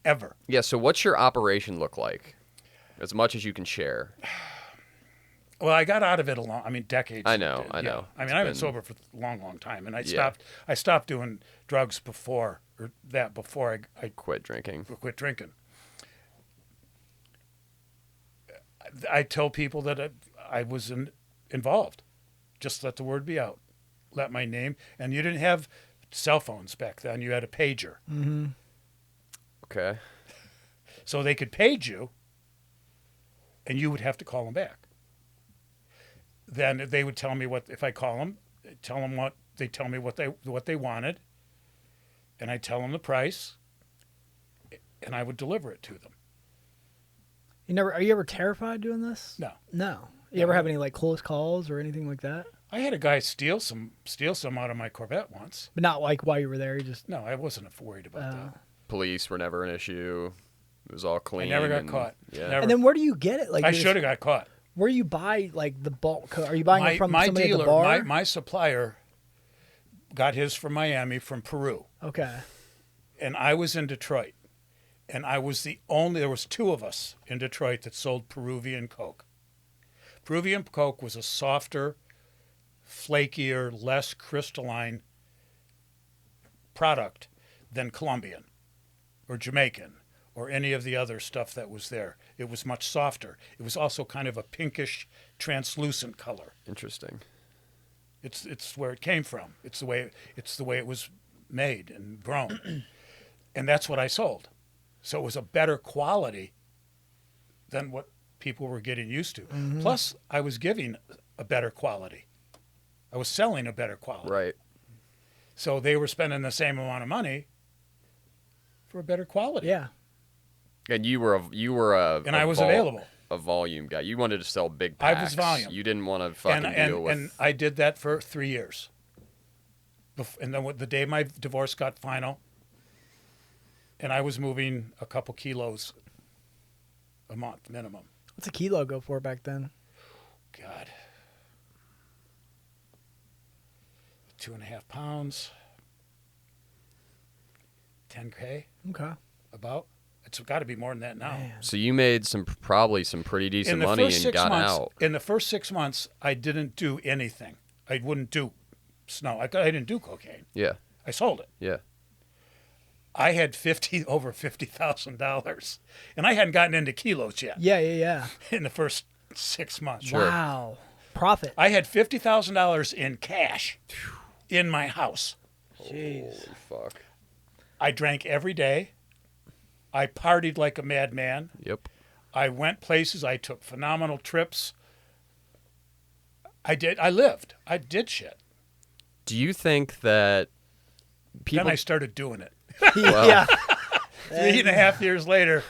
ever. Yeah. So what's your operation look like? As much as you can share. Well, I got out of it decades. I know. Yeah. I've been sober for a long, long time, and I stopped doing drugs before I Quit drinking. quit drinking. I tell people that I was involved. Just let the word be out. Let my name. And you didn't have cell phones back then. You had a pager. Mm-hmm. Okay. So they could page you, and you would have to call them back. Then they would tell me if I call them, they tell me what they wanted, and I tell them the price, and I would deliver it to them. Are you ever terrified doing this? No. No. You ever have any like close calls or anything like that? I had a guy steal some out of my Corvette once. But not like while you were there. You just. No, I wasn't worried about that. Police were never an issue. It was all clean. I never got caught. Yeah. Never. And then where do you get it? Like I should have got caught. Where do you buy like the bulk? Are you buying it from my somebody dealer, at the bar? my supplier, got his from Miami, from Peru, Okay. and I was in Detroit, and I was there was 2 of us in Detroit that sold Peruvian Coke. Peruvian Coke was a softer, flakier, less crystalline product than Colombian or Jamaican or any of the other stuff that was there. It was much softer. It was also kind of a pinkish, translucent color. Interesting. It's where it came from. It's the way it was made and grown. And that's what I sold. So it was a better quality than what people were getting used to. Mm-hmm. Plus, I was giving a better quality. I was selling a better quality. Right. So they were spending the same amount of money for a better quality. Yeah. And you were And I was available. a volume guy. You wanted to sell big I packs. was volume. You didn't want to fucking deal with. And I did that for 3 years. And then the day my divorce got final, and I was moving a couple kilos a month minimum. What's a kilo go for back then? God. 2.5 pounds. 10K, Okay. about. It's got to be more than that now. Man. So you made probably some pretty decent In the money first and 6 got months, out. in the first 6 months, I didn't do anything. I wouldn't do snow. I didn't do cocaine. Yeah. I sold it. Yeah. I had over $50,000, and I hadn't gotten into kilos yet. Yeah. In the first 6 months. Sure. Wow. Profit. I had $50,000 in cash in my house. Jeez. Holy fuck. I drank every day. I partied like a madman. Yep. I went places. I took phenomenal trips. I lived. I did shit. Do you think that people? Then I started doing it. Yeah. 3.5 years later,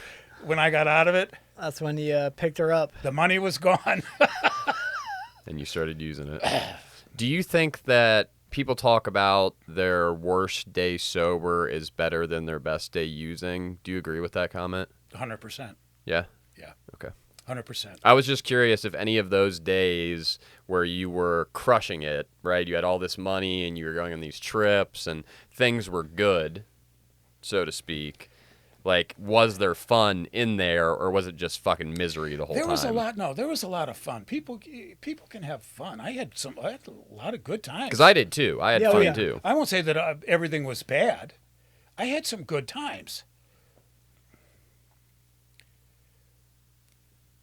when I got out of it, That's when you picked her up. the money was gone. And you started using it. Do you think that people talk about their worst day sober is better than their best day using? Do you agree with that comment? 100%. Yeah. Yeah. Okay. 100%. I was just curious if any of those days where you were crushing it, right? You had all this money and you were going on these trips and things were good, so to speak. Like, was there fun in there, or was it just fucking misery the whole time? There was a lot. No, there was a lot of fun. People can have fun. I had a lot of good times. Because I did too. I had Yeah, oh, fun yeah. too. I won't say that everything was bad. I had some good times.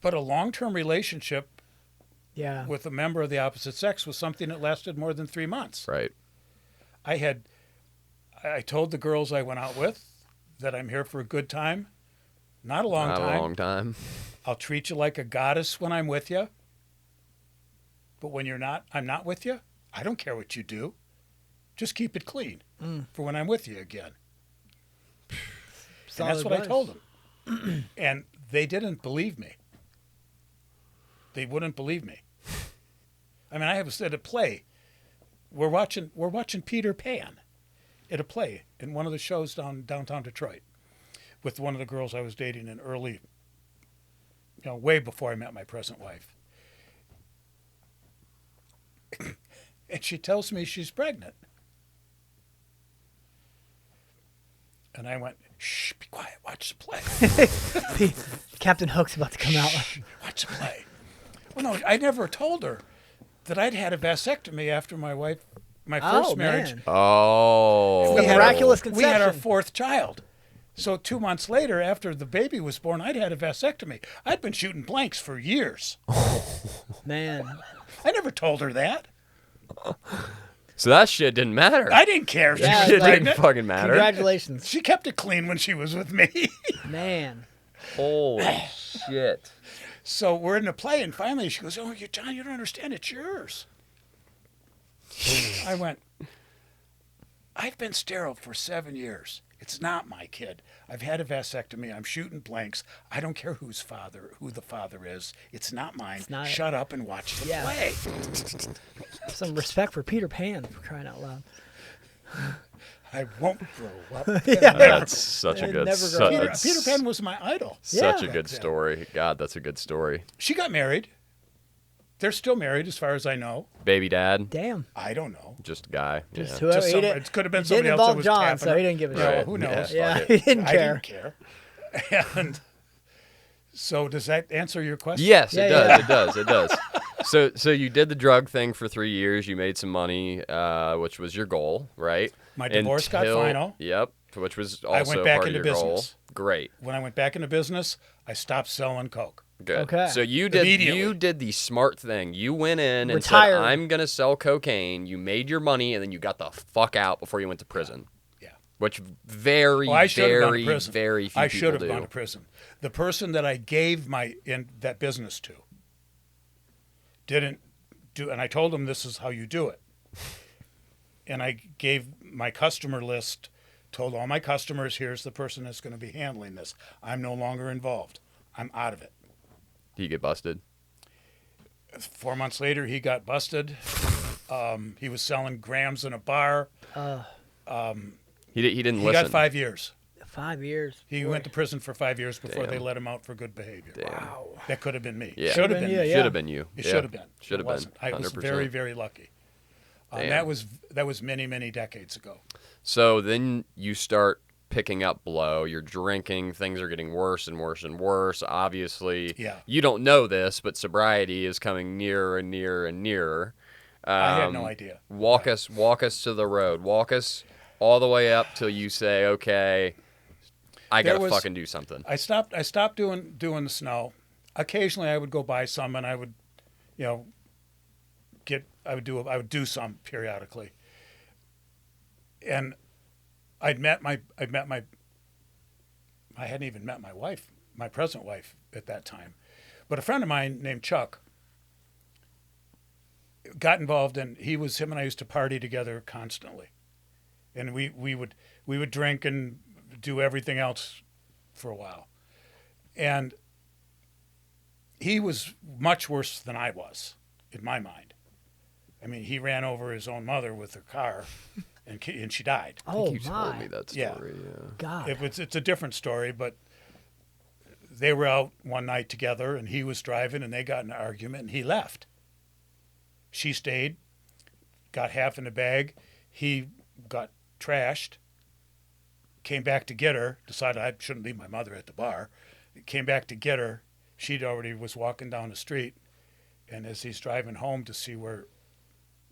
But a long-term relationship Yeah. with a member of the opposite sex was something that lasted more than 3 months. Right. I told the girls I went out with that I'm here for a good time, not a long Not time. a long time. I'll treat you like a goddess when I'm with you. But when you're not, I'm not with you. I don't care what you do. Just keep it clean for when I'm with you again. And that's what I told them. And they didn't believe me. They wouldn't believe me. I mean, I have said a play. We're watching Peter Pan at a play in one of the shows downtown Detroit with one of the girls I was dating in early, way before I met my present wife. And she tells me she's pregnant. And I went, shh, be quiet, watch the play. Captain Hook's about to come out. Shh, watch the play. Well, no, I never told her that I'd had a vasectomy after my first marriage. Man. Oh. The miraculous conception. We had our fourth child. So 2 months later, after the baby was born, I'd had a vasectomy. I'd been shooting blanks for years. Man. I never told her that. So that shit didn't matter. I didn't care if she Yeah, was Shit didn't pregnant. fucking matter. Congratulations. She kept it clean when she was with me. Man. Holy shit. So we're in the play, and finally she goes, "Oh, John, you don't understand. It's yours." I went, "I've been sterile for 7 years. It's not my kid. I've had a vasectomy. I'm shooting blanks. I don't care who the father is. It's not mine. not- Shut up and watch the Yeah. play." Some respect for Peter Pan, for crying out loud. I won't grow up. That's such a I'd good never grow up. that's Peter Pan was my idol. such a Yeah. good story. God, that's a good story. She got married. They're still married, as far as I know. Baby dad, Damn. I don't know. just a guy. Just yeah. whoever. Just he some- did- it could have been it somebody didn't else that involve was John, tapping so her. he didn't give a No, shit. who knows? Yeah, Fuck he it. didn't I care. didn't care. And so does that answer your question? Yes, Yeah, it yeah. does. It does. It does. So you did the drug thing for 3 years. You made some money, which was your goal, right? My divorce got final. Yep, which was also I went back part into of your goal. business. Great. When I went back into business, I stopped selling coke. Good. Okay. So you Immediately. did the smart thing. You went in and Retired. said, "I'm gonna sell cocaine." You made your money, and then you got the fuck out before you went to prison. Yeah. Which very, Well, I should have gone very, to prison. very few I should people have do. gone to prison. The person that I gave that business to didn't do, and I told him this is how you do it. And I gave my customer list, told all my customers, here's the person that's going to be handling this. I'm no longer involved. I'm out of it. Did you get busted? 4 months later, he got busted. He was selling grams in a bar. He didn't He listen. got 5 years. 5 years. He went to prison for 5 years before they Damn. let him out for good behavior. Damn. Wow. That could have been me. Yeah. Should have been. Yeah, Me. Should have been you. It Yeah. should have been. Should have It been. wasn't. I was 100%. very, very lucky. Damn. That was many, many decades ago. So then you start picking up blow. You're drinking. Things are getting worse and worse and worse. Obviously, Yeah. you don't know this, but sobriety is coming nearer and nearer and nearer. I had no idea. Walk us to the road. Walk us all the way up till you say, okay, I There gotta was- fucking do something. I stopped doing the snow. Occasionally, I would go buy some, and I would, I would do some periodically. And I hadn't even met my wife, my present wife at that time, but a friend of mine named Chuck got involved, and him and I used to party together constantly, and we would drink and do everything else for a while, and he was much worse than I was in my mind. I mean, he ran over his own mother with her car, and she died. I Oh think you told me my that Yeah. story. Yeah. God. It's a different story, but they were out one night together, and he was driving, and they got in an argument, and he left. She stayed, got half in the bag. He got trashed, came back to get her, decided I shouldn't leave my mother at the bar. Came back to get her. She'd already was walking down the street, and as he's driving home to see where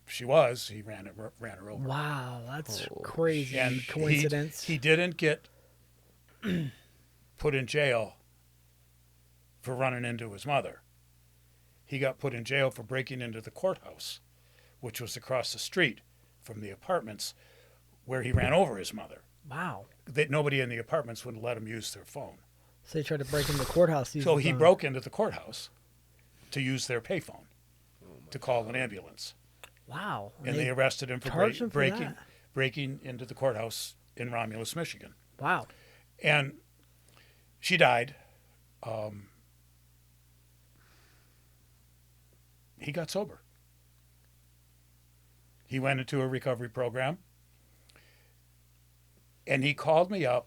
she was, he ran her over. Wow, that's Oh, crazy And coincidence. He didn't get put in jail for running into his mother. He got put in jail for breaking into the courthouse, which was across the street from the apartments where he ran over his mother. Wow. Nobody in the apartments would let him use their phone. So they tried to break into the courthouse. to use So the he phone. broke into the courthouse to use their payphone to call an ambulance. Wow. And they arrested him for charged him for that? breaking into the courthouse in Romulus, Michigan. Wow. And she died. He got sober. He went into a recovery program. And he called me up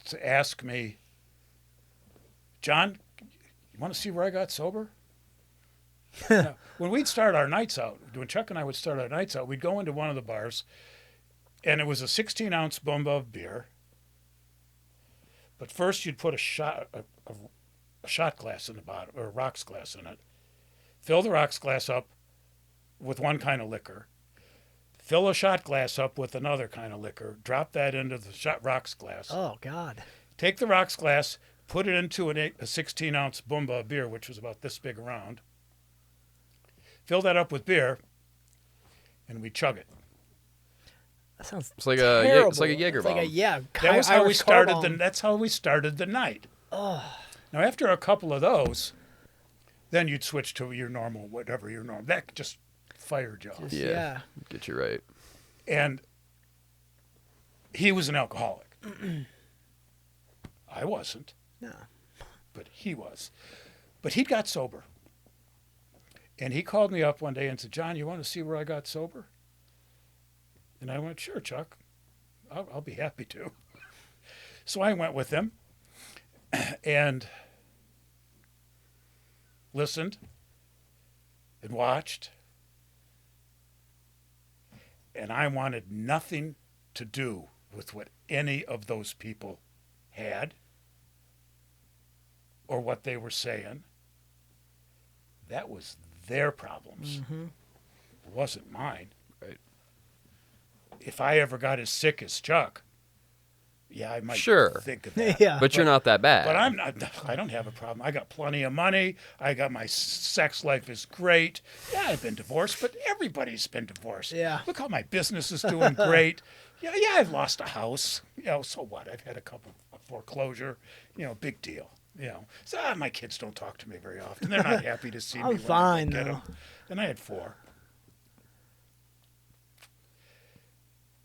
to ask me, John, you want to see where I got sober? Now, when we'd start our nights out, when Chuck and I would start our nights out, we'd go into one of the bars, and it was a 16-ounce Bumba of beer. But first, you'd put a shot glass in the bottom, or a rocks glass in it. Fill the rocks glass up with one kind of liquor. Fill a shot glass up with another kind of liquor. Drop that into the rocks glass. Oh God. Take the rocks glass, put it into a 16-ounce Bumba of beer, which was about this big around. Fill that up with beer, and we chug it. That sounds It's like terrible. it's like a Jaeger It's like bomb. That was how we Irish car bomb. That's how we started the night. Now, after a couple of those, then you'd switch to your normal, whatever your normal. That just fired you off. Yeah. Get you right. And he was an alcoholic. I wasn't, No. but he was. But he got sober. And he called me up one day and said, John, you want to see where I got sober? And I went, sure, Chuck. I'll be happy to. So I went with him and listened and watched. And I wanted nothing to do with what any of those people had or what they were saying. That was their problems. It wasn't mine. Right. If I ever got as sick as Chuck, yeah, I might Sure. think of that. Yeah. But you're not that bad. But I'm not. I don't have a problem. I got plenty of money. I got my sex life is great. Yeah, I've been divorced, but everybody's been divorced. Yeah. Look how my business is doing great. Yeah, I've lost a house. So what? I've had a couple of foreclosure. Big deal. So my kids don't talk to me very often. They're not happy to see me. I'm when I fine, get though. 'em. And I had 4.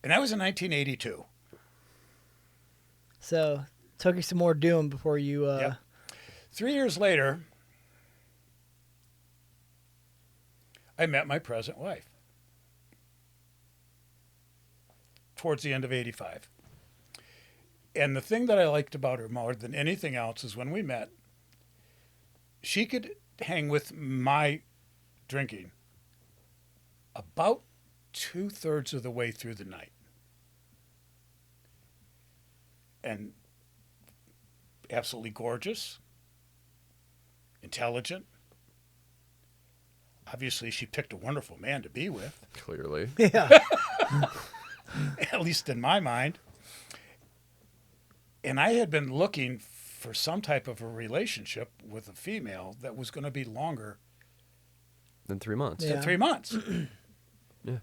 And that was in 1982. So took you some more doing before you. Yep. 3 years later, I met my present wife towards the end of 85. And the thing that I liked about her more than anything else is when we met, she could hang with my drinking about 2/3 of the way through the night. And absolutely gorgeous, intelligent. Obviously, she picked a wonderful man to be with, Clearly. Yeah. at least in my mind. And I had been looking for some type of a relationship with a female that was going to be longer In 3 months. Yeah. than 3 months. Yeah.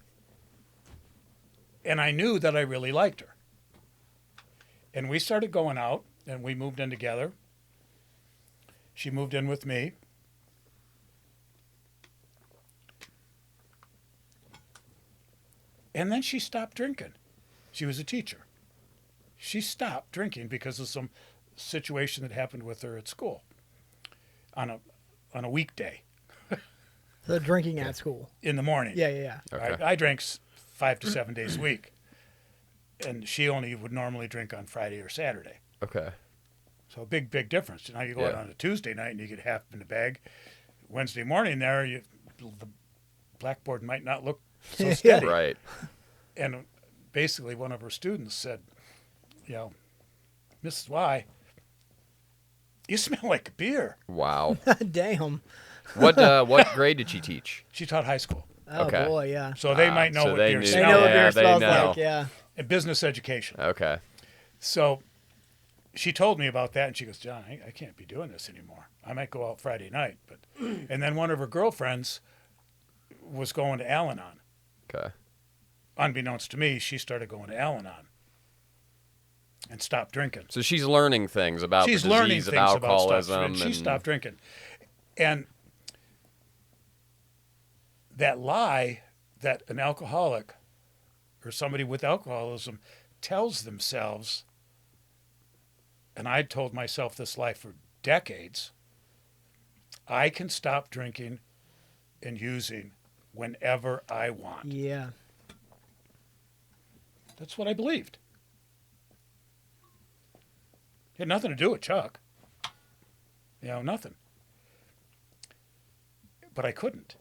And I knew that I really liked her. And we started going out, and we moved in together. She moved in with me. And then she stopped drinking. She was a teacher. She stopped drinking because of some situation that happened with her at school on a weekday So drinking at school. in the morning. Yeah, yeah, yeah. Okay. I drank 5 to 7 days a week, and she only would normally drink on Friday or Saturday. Okay. So a big difference. Now you go out Yeah. on a Tuesday night and you get half in the bag. Wednesday morning there, the blackboard might not look so Yeah. steady. Right. And basically one of her students said, Mrs. Y, you smell like beer. Wow. Damn. What grade did she teach? She taught high school. Oh Okay. boy, yeah. So they might know so what they beer knew. They smells know what like. beer they smells know. like. Yeah. And business education. Okay. So she told me about that, and she goes, John, I can't be doing this anymore. I might go out Friday night. And then one of her girlfriends was going to Al-Anon. Okay. Unbeknownst to me, she started going to Al-Anon and stopped drinking. So she's learning things about She's the learning disease things of about stuff. alcoholism. And she and- stopped drinking. And that lie that an alcoholic or somebody with alcoholism tells themselves, and I told myself this lie for decades, I can stop drinking and using whenever I want. Yeah. That's what I believed. It had nothing to do with Chuck. Nothing. But I couldn't.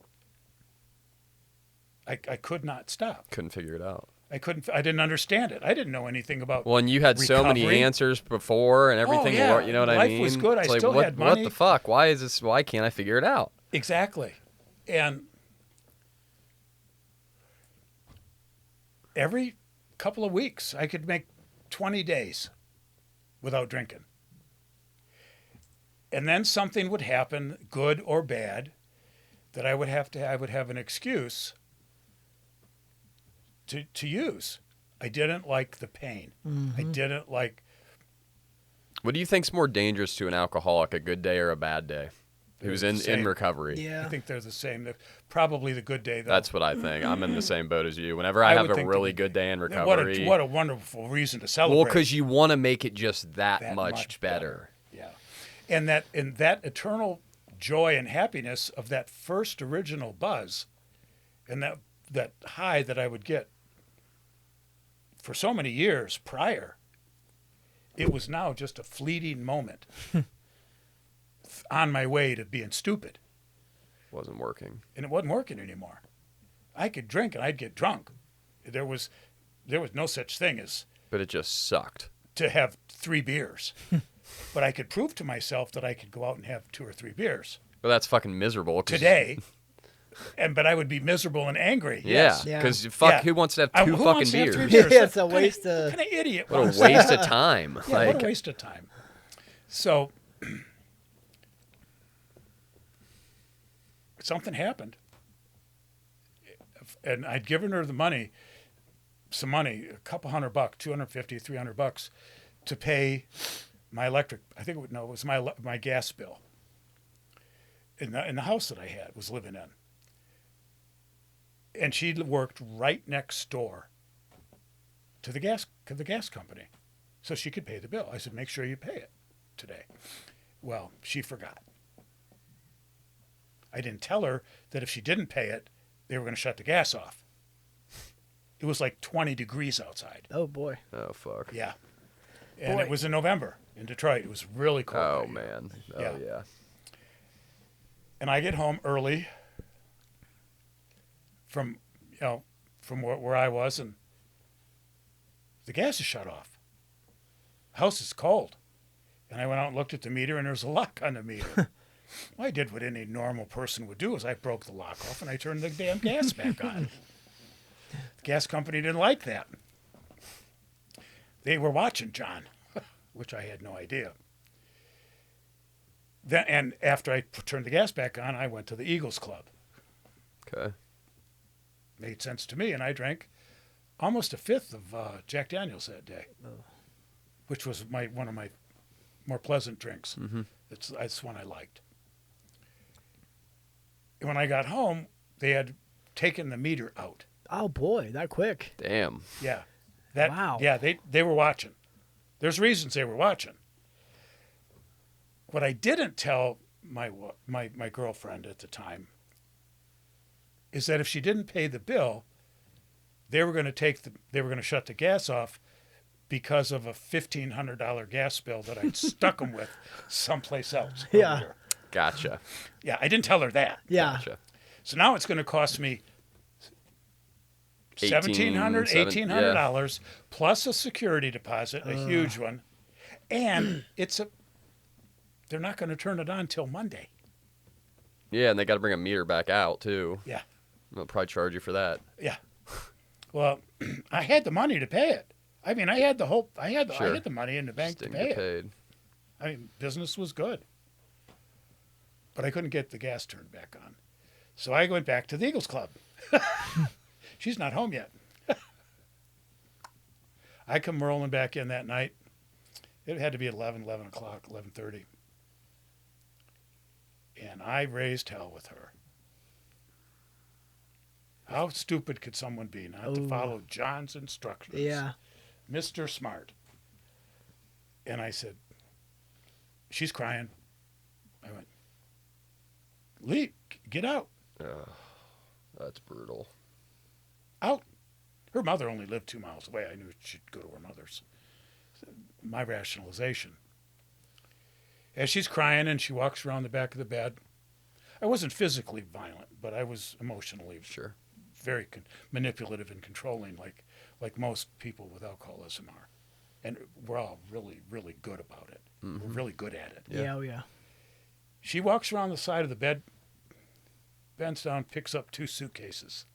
I could not stop. Couldn't figure it out. I didn't understand it. I didn't know anything about Well, and you had so many recovery. answers before and everything. yeah. You know what I Life mean? was good. I It's like, still what, had What money. the fuck? Why is this? Why can't I figure it out? Exactly. And every couple of weeks, I could make 20 days without drinking. And then something would happen, good or bad, that I would have an excuse to use. I didn't like the pain. I didn't like. What do you think's more dangerous to an alcoholic, a good day or a bad day? Who's They're in the same. recovery? Yeah. I think they're the same. Probably the good day, though. That's what I think. I'm in the same boat as you. Whenever I have would a think really good day in What recovery, a wonderful reason to celebrate. well, because you want to make it just that, That much better. Yeah, and that eternal joy and happiness of that first original buzz, and that high that I would get for so many years prior, it was now just a fleeting moment on my way to being stupid, Wasn't working. and it wasn't working anymore. I could drink and I'd get drunk. There was no such thing as But it just sucked. to have 3 beers. But I could prove to myself that I could go out and have 2 or 3 beers But that's fucking miserable. 'Cause- today, but I would be miserable and angry. Yeah, Yes. Yeah. because fuck, Yeah. who wants to have 2 Who fucking wants to have 3 beers? beers? Yeah, it's a What kind waste of- What kind of idiot What wants a that? waste of time. Yeah, like, what a waste of time. So something happened, and I'd given her some money, a couple $100, $250, $300 to pay my electric. I think it was my gas bill in the house that I was living in. And she worked right next door to the gas company, so she could pay the bill. I said, make sure you pay it today. Well, she forgot. I didn't tell her that if she didn't pay it, they were going to shut the gas off. It was like 20 degrees outside. Oh boy. Oh fuck. Yeah. And Boy. it was in November in Detroit. It was really cold. Oh that year. man. Oh Yeah. yeah. And I get home early from, from where I was, and the gas is shut off. The house is cold. And I went out and looked at the meter, and there's a lock on the meter. Well, I did what any normal person would do, is I broke the lock off and I turned the damn gas back on. The gas company didn't like that. They were watching John, which I had no idea. Then, and after I turned the gas back on, I went to the Eagles Club. Okay. Made sense to me, and I drank almost a fifth of Jack Daniels that day, which was one of my more pleasant drinks. Mm-hmm. It's one I liked. When I got home, they had taken the meter out. Oh boy, that quick. Damn. Yeah. Wow. Yeah, they were watching. There's reasons they were watching. What I didn't tell my girlfriend at the time is that if she didn't pay the bill, they were going to shut the gas off because of a $1,500 gas bill that I'd stuck them with someplace else. Yeah. earlier. Gotcha. Yeah, I didn't tell her that. Yeah. Gotcha. So now it's going to cost me $1,700, $1,800 plus a security deposit, a huge one, and they're not going to turn it on till Monday. Yeah, and they got to bring a meter back out too. Yeah, They'll probably charge you for that. yeah. Well, I had the money to pay it. I mean, I had the money in the bank Just to didn't pay get it. paid. I mean, business was good, but I couldn't get the gas turned back on, so I went back to the Eagles Club. She's not home yet. I come rolling back in that night. It had to be 11 o'clock, 11:30. And I raised hell with her. How stupid could someone be not to follow John's instructions? Yeah. Mr. Smart. And I said, she's crying. I went, Lee, get out. That's brutal. Out. Her mother only lived 2 miles away. I knew she'd go to her mother's. My rationalization. As she's crying and she walks around the back of the bed, I wasn't physically violent, but I was emotionally Sure. very manipulative and controlling, like most people with alcoholism are. And we're all really, really good about it. Mm-hmm. We're really good at it. Yeah. Oh yeah. She walks around the side of the bed, bends down, picks up 2 suitcases.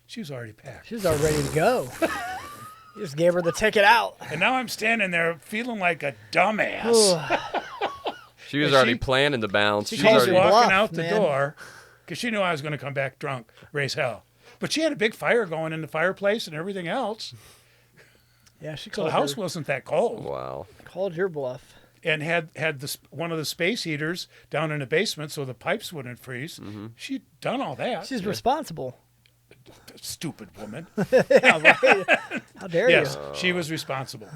She was already packed. She was all ready to go. You just gave her the ticket out. And now I'm standing there feeling like a dumbass. She was And already she- planning to bounce. She She's calls She's your already walking bluff, out the man. door because she knew I was going to come back drunk, raise hell. But she had a big fire going in the fireplace and everything else. Yeah, she So called, the house wasn't that cold. Wow. called your bluff. And had one of the space heaters down in the basement so the pipes wouldn't freeze. She'd done all that. She's responsible. Stupid woman. Yeah, right. How dare Yes, you? she was responsible.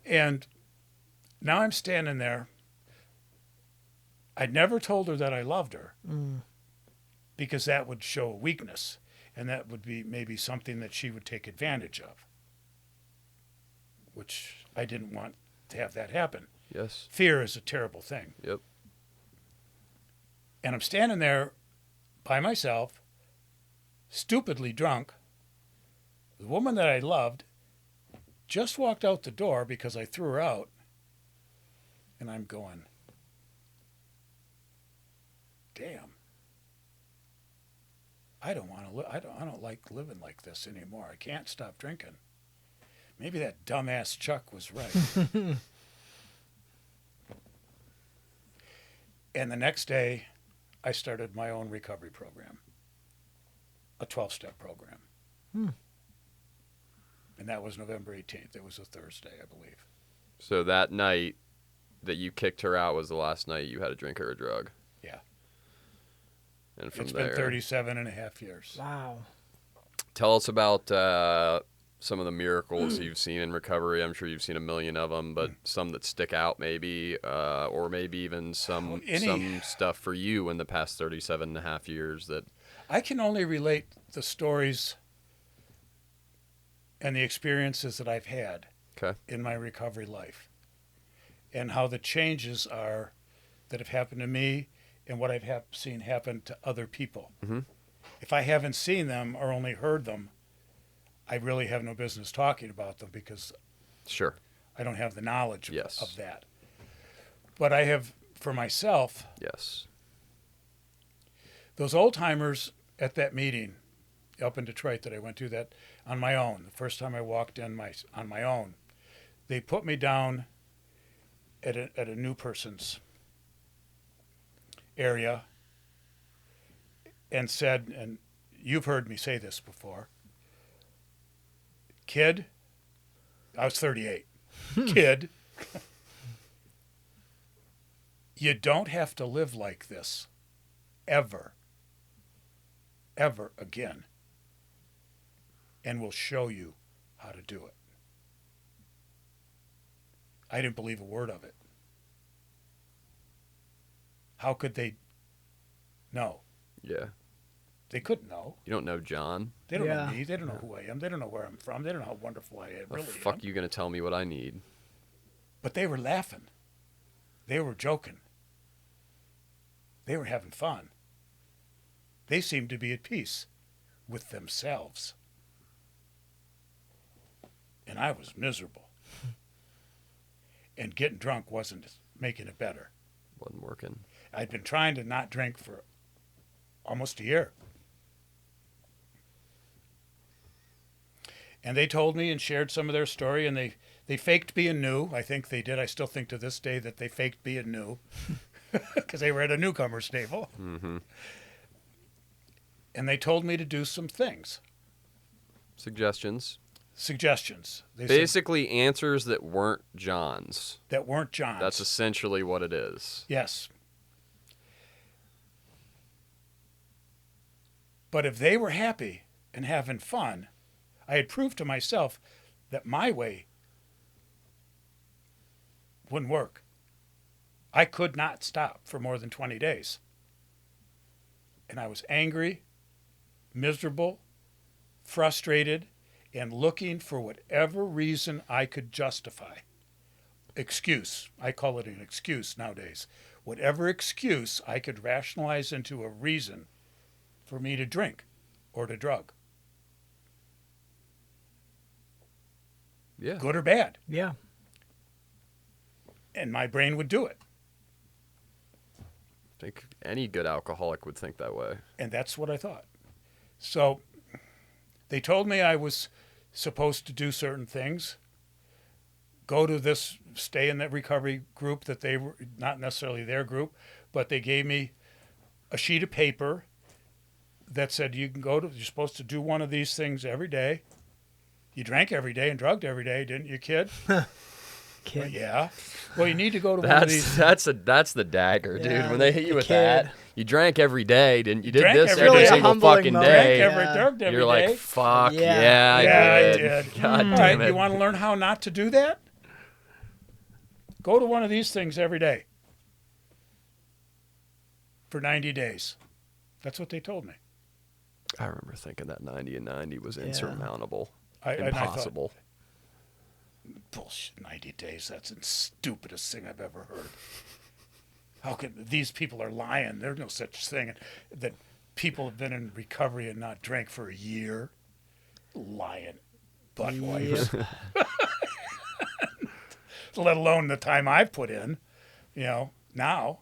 And now I'm standing there. I'd never told her that I loved her because that would show a weakness, and that would be maybe something that she would take advantage of, which I didn't want to have that happen. Yes. Fear is a terrible thing. Yep. And I'm standing there by myself, stupidly drunk. The woman that I loved just walked out the door because I threw her out. And I'm going, damn. I don't want to I don't like living like this anymore. I can't stop drinking. Maybe that dumbass Chuck was right. And the next day, I started my own recovery program, a 12-step program. And that was November 18th. It was a Thursday, I believe. So that night that you kicked her out was the last night you had a drink or a drug. Yeah. And from It's there, been 37 and a half years. Wow. tell us about some of the miracles you've seen in recovery? I'm sure you've seen a million of them, but some that stick out maybe, or maybe even some stuff for you in the past 37 and a half years that... I can only relate the stories and the experiences that I've had in my recovery life, and how the changes are that have happened to me and what I've seen happen to other people. Mm-hmm. If I haven't seen them or only heard them, I really have no business talking about them because Sure. I don't have the knowledge Yes. of that. But I have, for myself, Yes. those old timers at that meeting up in Detroit that I went to that on my own, the first time I walked in on my own, they put me down at a new person's area and said, and you've heard me say this before, kid, I was 38, kid, you don't have to live like this ever again. And we'll show you how to do it. I didn't believe a word of it. How could they know? Yeah. They couldn't know. You don't know John. They don't know me. They don't know who I am. They don't know where I'm from. They don't know how wonderful I The really fuck am. you gonna tell me what I need? But they were laughing. They were joking. They were having fun. They seemed to be at peace with themselves. And I was miserable. And getting drunk wasn't making it better. Wasn't working. I'd been trying to not drink for almost a year. And they told me and shared some of their story, and they faked being new. I think they did. I still think to this day that they faked being new because they were at a newcomer's table. Mm-hmm. And they told me to do some things. Suggestions. They said Basically answers that weren't John's. that weren't John's. That's essentially what it is. Yes. But if they were happy and having fun, I had proved to myself that my way wouldn't work. I could not stop for more than 20 days. And I was angry, miserable, frustrated, and looking for whatever reason I could justify. Excuse. I call it an excuse nowadays. Whatever excuse I could rationalize into a reason for me to drink or to drug. Yeah. Good or bad. Yeah. And my brain would do it. I think any good alcoholic would think that way. And that's what I thought. So they told me I was supposed to do certain things, go to this, stay in that recovery group that they were, not necessarily their group, but they gave me a sheet of paper that said you're supposed to do one of these things every day. You drank every day and drugged every day, didn't you, kid? Kid. Well, yeah. Well, you need to go to one of these. That's the dagger, dude. Yeah, When they hit you with kid. that, you drank every day, didn't you? Did Drank this every every day. single Humbling fucking moment. day. Drank Yeah. drugged every You're day. like, fuck Yeah. yeah, Yeah, I I did. did. God All damn right, it. you want to learn how not to do that? Go to one of these things every day for 90 days. That's what they told me. I remember thinking that 90 and 90 was insurmountable. And I thought, Impossible. bullshit, 90 days, that's the stupidest thing I've ever heard. How can these people are lying? There's no such thing that people have been in recovery and not drank for a year. Lying butt wipes. Let alone the time I've put in, now.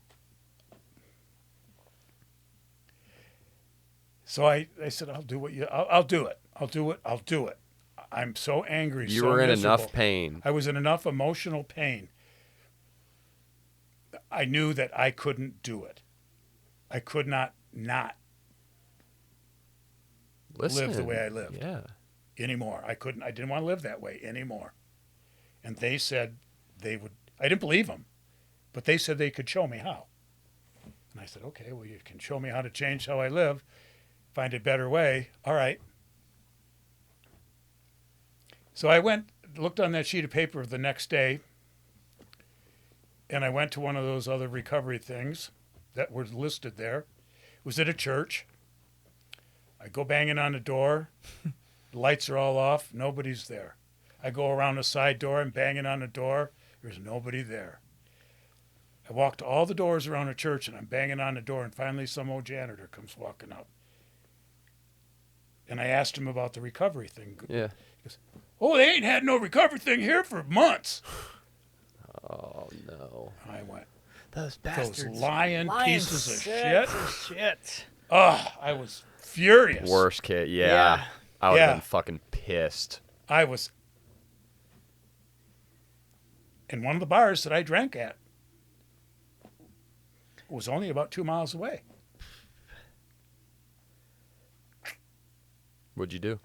So I said, I'll do what I'll do it. I'll do it. I'm so angry. You so were in miserable. enough pain. I was in enough emotional pain. I knew that I couldn't do it. I could not Listen, live the way I lived Yeah. anymore. I didn't want to live that way anymore. And they said they would. I didn't believe them, but they said they could show me how. And I said, okay, well, you can show me how to change how I live, find a better way. All right. So I looked on that sheet of paper the next day, and I went to one of those other recovery things that were listed there. It was at a church. I go banging on the door. The lights are all off. Nobody's there. I go around the side door and banging on the door. There's nobody there. I walk to all the doors around the church, and I'm banging on the door, and finally some old janitor comes walking up. And I asked him about the recovery thing. Yeah. He goes, "Oh, they ain't had no recovery thing here for months." Oh, no. I went, Those bastards. "Those lying pieces of sacks shit." of shit. Oh, I was furious. Worst case. Yeah. Yeah. I would have Yeah. been fucking pissed. I was in one of the bars that I drank at. Was only about 2 miles away. What'd you do?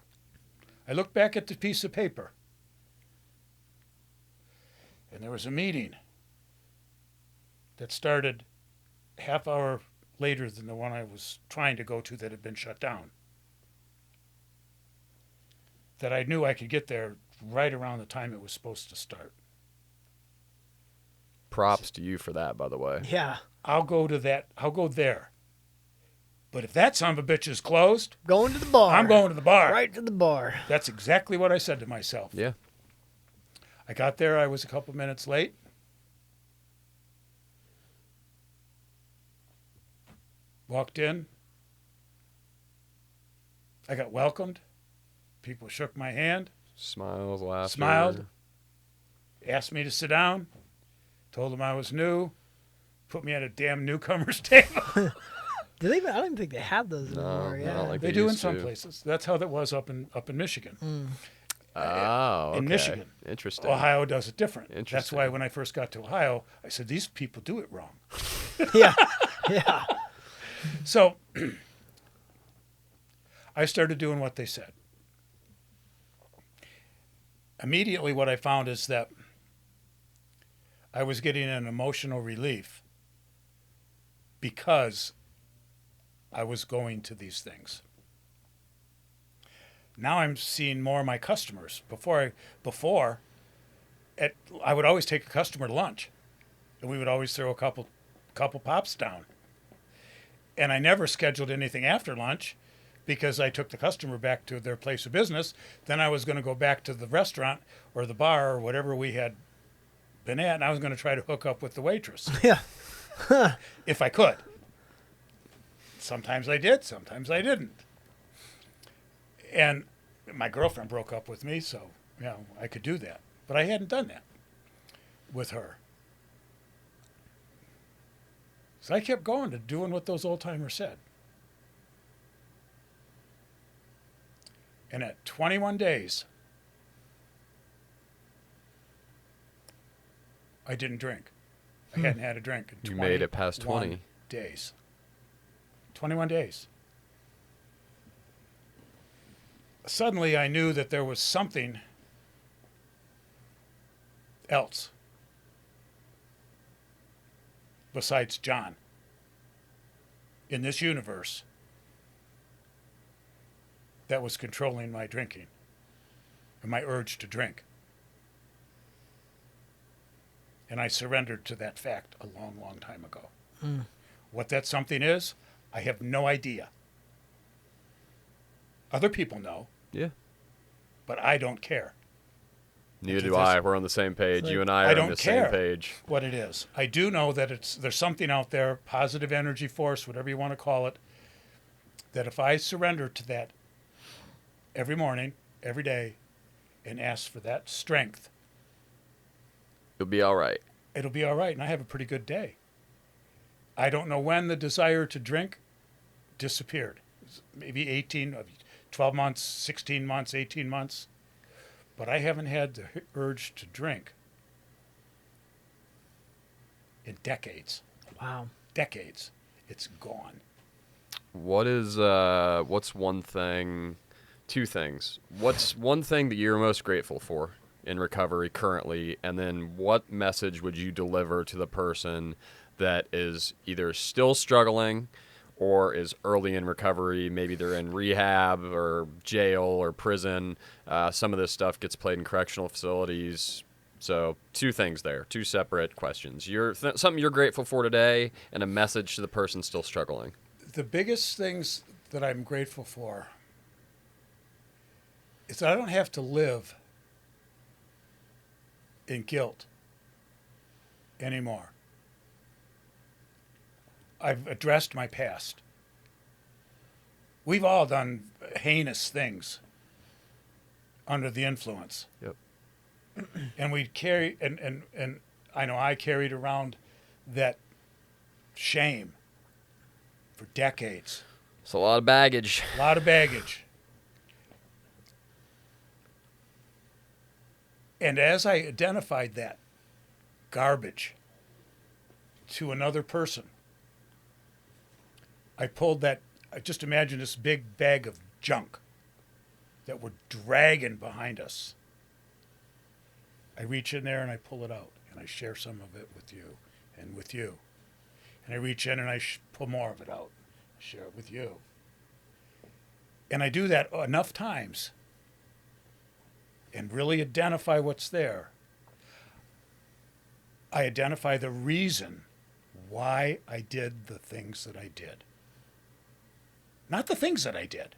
I looked back at the piece of paper, and there was a meeting that started a half hour later than the one I was trying to go to that had been shut down. That I knew I could get there right around the time it was supposed to start. Props to you for that, by the way. Yeah. I'll go to that. I'll go there. But if that son of a bitch is closed, Going to the bar. I'm going to the bar. Right to the bar. That's exactly what I said to myself. Yeah. I got there. I was a couple minutes late. Walked in. I got welcomed. People shook my hand, Smiles, laughter. smiled, asked me to sit down, told them I was new, put me at a damn newcomer's table. Do they even, I don't even think they have those No, anymore. I Yeah. don't like They do in used some to. places. That's how that was up in Michigan. Oh, okay. In Michigan. Interesting. Ohio does it different. That's Interesting. why when I first got to Ohio, I said, these people do it wrong. Yeah. Yeah. So I started doing what they said. Immediately what I found is that I was getting an emotional relief because I was going to these things. Now I'm seeing more of my customers. Before I would always take a customer to lunch, and we would always throw a couple pops down. And I never scheduled anything after lunch because I took the customer back to their place of business. Then I was going to go back to the restaurant or the bar or whatever we had been at, and I was going to try to hook up with the waitress Yeah. if I could. Sometimes I did, sometimes I didn't. And my girlfriend broke up with me, so I could do that. But I hadn't done that with her. So I kept going to doing what those old timers said. And at 21 days, I didn't drink. I hadn't had a drink in You 21 made it past 20. days. 21 days. Suddenly I knew that there was something else besides John in this universe that was controlling my drinking and my urge to drink. And I surrendered to that fact a long, long time ago. What that something is, I have no idea. Other people know, Yeah. but I don't care Neither do This- I. We're on the same page. like- You and I I are on don't the care. same page. what it is. I do know that there's something out there, positive energy force, whatever you want to call it, that if I surrender to that every morning, every day, and ask for that strength, You'll be all right. it'll be all right, and I have a pretty good day. I don't know when the desire to drink disappeared. Maybe 12 months, 16 months, 18 months. But I haven't had the urge to drink in decades. Wow. Decades. It's gone. What's one thing, two things. What's one thing that you're most grateful for in recovery currently, and then what message would you deliver to the person that is either still struggling or is early in recovery. Maybe they're in rehab or jail or prison. Some of this stuff gets played in correctional facilities. So 2 things there, 2 separate questions. Something you're grateful for today, and a message to the person still struggling. The biggest things that I'm grateful for is that I don't have to live in guilt anymore. I've addressed my past. We've all done heinous things under the influence. Yep. And we carry, and I know I carried around that shame for decades. It's a lot of baggage. A lot of baggage. And as I identified that garbage to another person, I pulled that, just imagine this big bag of junk that we're dragging behind us. I reach in there and I pull it out and I share some of it with you and with you. And I reach in and I pull more of it out, share it with you. And I do that enough times and really identify what's there. I identify the reason why I did the things that I did. Not the things that I did.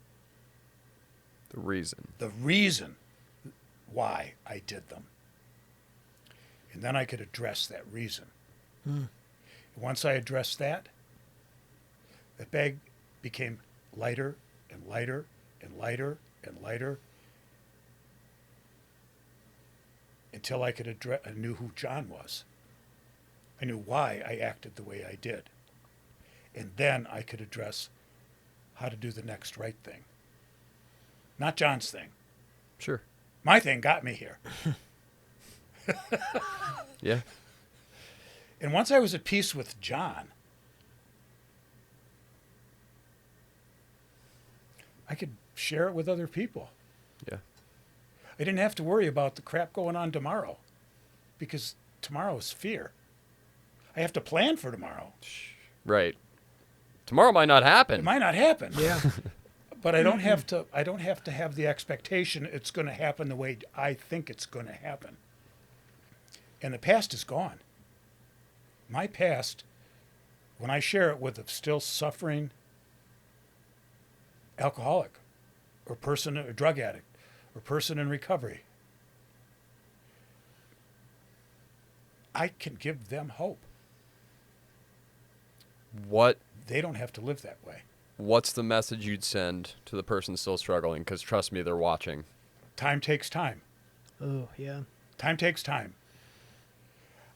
The reason. The reason why I did them. And then I could address that reason. Once I addressed that, the bag became lighter and lighter and lighter and lighter until I could I knew who John was. I knew why I acted the way I did. And then I could address how to do the next right thing. Not John's thing. Sure. My thing got me here. Yeah. And once I was at peace with John, I could share it with other people. Yeah. I didn't have to worry about the crap going on tomorrow because tomorrow is fear. I have to plan for tomorrow. Right. Tomorrow might not happen. It might not happen. Yeah. But I don't have to have the expectation it's going to happen the way I think it's going to happen. And the past is gone. My past, when I share it with a still suffering alcoholic or person, a drug addict or person in recovery, I can give them hope. They don't have to live that way. What's the message you'd send to the person still struggling? Because trust me, they're watching. Time takes time. Oh, yeah. Time takes time.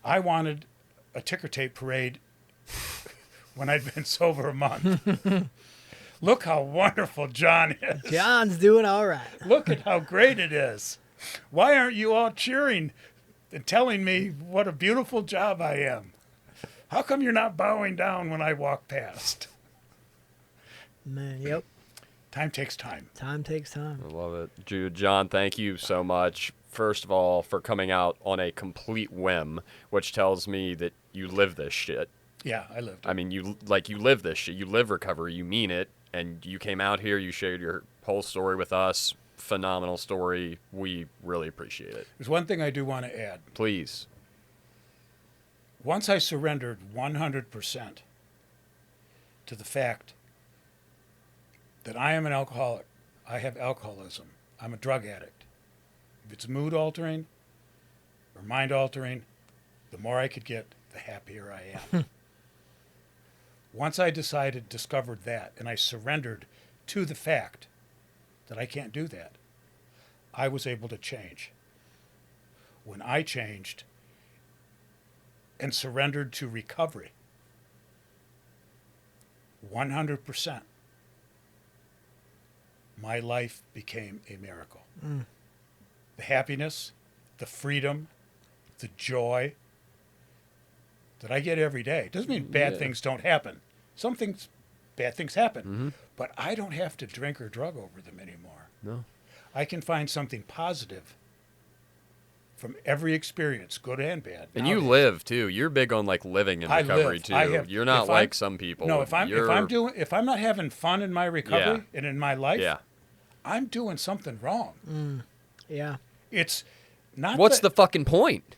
I wanted a ticker tape parade when I'd been sober a month. Look how wonderful John is. John's doing all right. Look at how great it is. Why aren't you all cheering and telling me what a beautiful job I am? How come you're not bowing down when I walk past? Man, yep. Time takes time. Time takes time. I love it. Jude, John, thank you so much, first of all, for coming out on a complete whim, which tells me that you live this shit. Yeah, I lived it. I mean, you live this shit. You live recovery. You mean it. And you came out here. You shared your whole story with us. Phenomenal story. We really appreciate it. There's one thing I do want to add. Please. Once I surrendered 100% to the fact that I am an alcoholic, I have alcoholism, I'm a drug addict. If it's mood altering or mind altering, the more I could get, the happier I am. Once I discovered that, and I surrendered to the fact that I can't do that, I was able to change. When I changed and surrendered to recovery, 100%, my life became a miracle. The happiness, the freedom, the joy that I get every day. Doesn't mean bad things don't happen. Some things, bad things happen. But I don't have to drink or drug over them anymore. No. I can find something positive from every experience, good and bad. And you nowadays. live too. You're big on like living in I recovery live. too. I have- You're not if like I'm- some people. No, if I'm not having fun in my recovery and in my life, yeah. I'm doing something wrong. Yeah. It's not. What's the fucking point?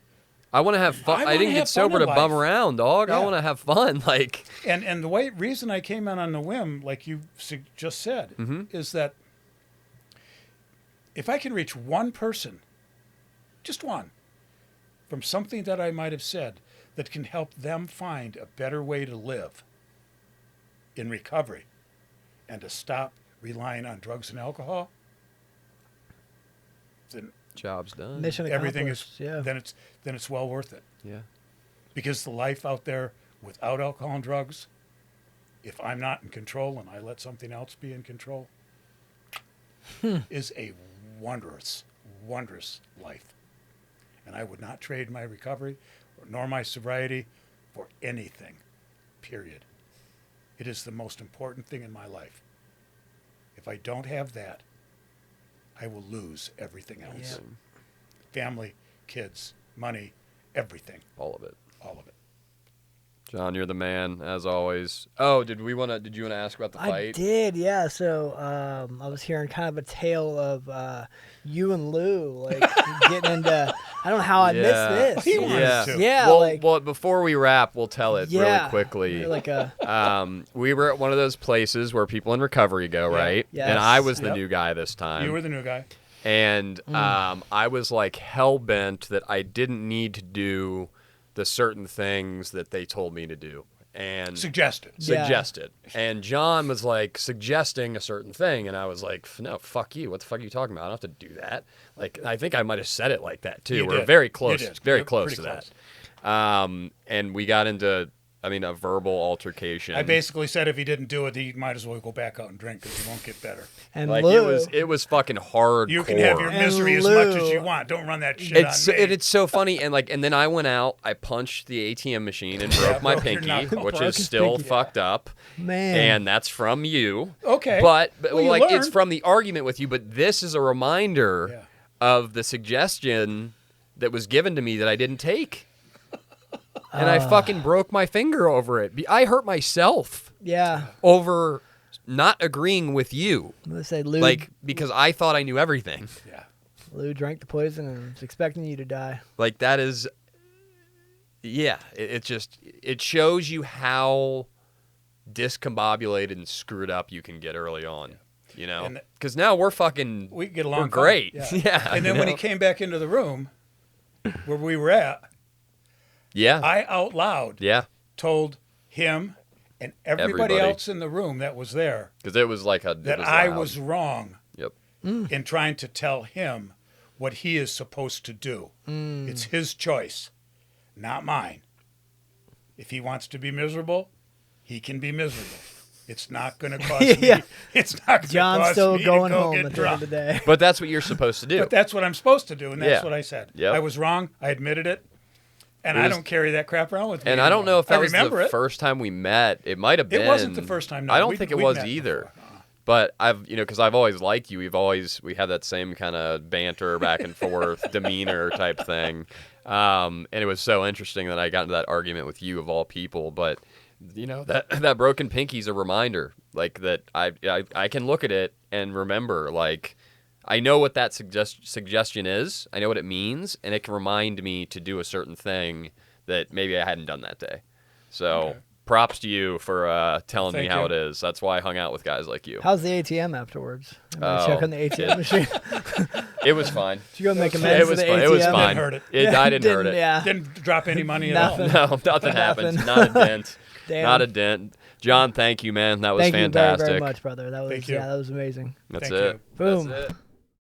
I want to have fun. I I wanna didn't have get sober fun to in bum life. around, dog. I Yeah. want to have fun. Like, and the reason I came in on the whim, like you just said, is that if I can reach one person, just one, from something that I might have said that can help them find a better way to live in recovery and to stop relying on drugs and alcohol, then job's done. Mission everything is accomplished. Yeah. then it's well worth it. Yeah. Because the life out there without alcohol and drugs, if I'm not in control and I let something else be in control, is a wondrous, wondrous life. And I would not trade my recovery nor my sobriety for anything, period. It is the most important thing in my life. If I don't have that, I will lose everything else. Yeah. Family, kids, money, everything, All of it. all of it. John, you're the man as always. Oh, did you want to ask about the I fight? did, yeah. So I was hearing kind of a tale of you and Lou, like getting into. I don't know how I Yeah. missed this. He wanted Yeah. to. Yeah, Well, like well, before we wrap, we'll tell it yeah, really quickly. like a We were at one of those places where people in recovery go, Yeah. right? Yes. And I was the Yep. new guy this time. You were the new guy. And I was like hell bent that I didn't need to do the certain things that they told me to do and Suggested. Yeah. suggested. And John was like suggesting a certain thing, and I was like, no, fuck you. What the fuck are you talking about? I don't have to do that. Like, I think I might have said it like that too. You We're did. very You close, did. very You're close to pretty that. And we got into, a verbal altercation. I basically said if he didn't do it, he might as well go back out and drink because he won't get better. and like Lou. it was fucking hardcore. You can have your And misery as much as Lou- you want. Don't run that shit It's on me. it's so funny, and then I went out, I punched the ATM machine and broke my broke your pinky, knuckle. which Broke is his still pinky. fucked up, Man. and that's from you. Okay. But Well, you like it's learn. from the argument with you. But this is a reminder Yeah. of the suggestion that was given to me that I didn't take, and I fucking broke my finger over it. I hurt myself Yeah. over not agreeing with you, I'm gonna say Lou. like because I thought I knew everything. Yeah. Lou drank the poison and was expecting you to die. Like that is, yeah. It shows you how discombobulated and screwed up you can get early on. You know, And- because now we're fucking, We get along we're great. fine. Yeah. And then you when he know? came back into the room where we were at, yeah, I out loud yeah, told him and everybody Everybody. else in the room that was there because it was like that I was wrong Yep. in trying to tell him what he is supposed to do. It's his choice, not mine. If he wants to be miserable, he can be miserable. It's not going to cause Yeah. me. It's not going to John's cause still me going to go home get at the end of drunk. the day. But that's what you're supposed to do. But that's what I'm supposed to do, and that's Yeah. what I said. Yep. I was wrong. I admitted it, and It I was- don't carry that crap around with me. and I don't anymore. know if that I was remember the it. first time we met. It might have been. It wasn't the first time, no. I don't We'd- think it we'd was met either. before. But because I've always liked you. We had that same kind of banter, back and forth, demeanor type thing. And it was so interesting that I got into that argument with you of all people. But that broken pinky's a reminder, like that I can look at it and remember, like I know what that suggestion is. I know what it means, and it can remind me to do a certain thing that maybe I hadn't done that day. So. Okay. Props to you for telling me Thank how you. it is. That's why I hung out with guys like you. How's the ATM afterwards? Everybody Oh, check on the ATM it- machine. It was fine. Did you go make It amends was for the fine. ATM? It was Didn't fine. hurt it. I didn't hurt it. Yeah. Didn't drop any money at all. Nothing. No, nothing happened. Nothing. Not a dent. Damn. Not a dent. John, thank you, man. That was Thank fantastic. you very, very much, brother. That was Thank you. that was amazing. That's Thank it. you. Boom. That's it.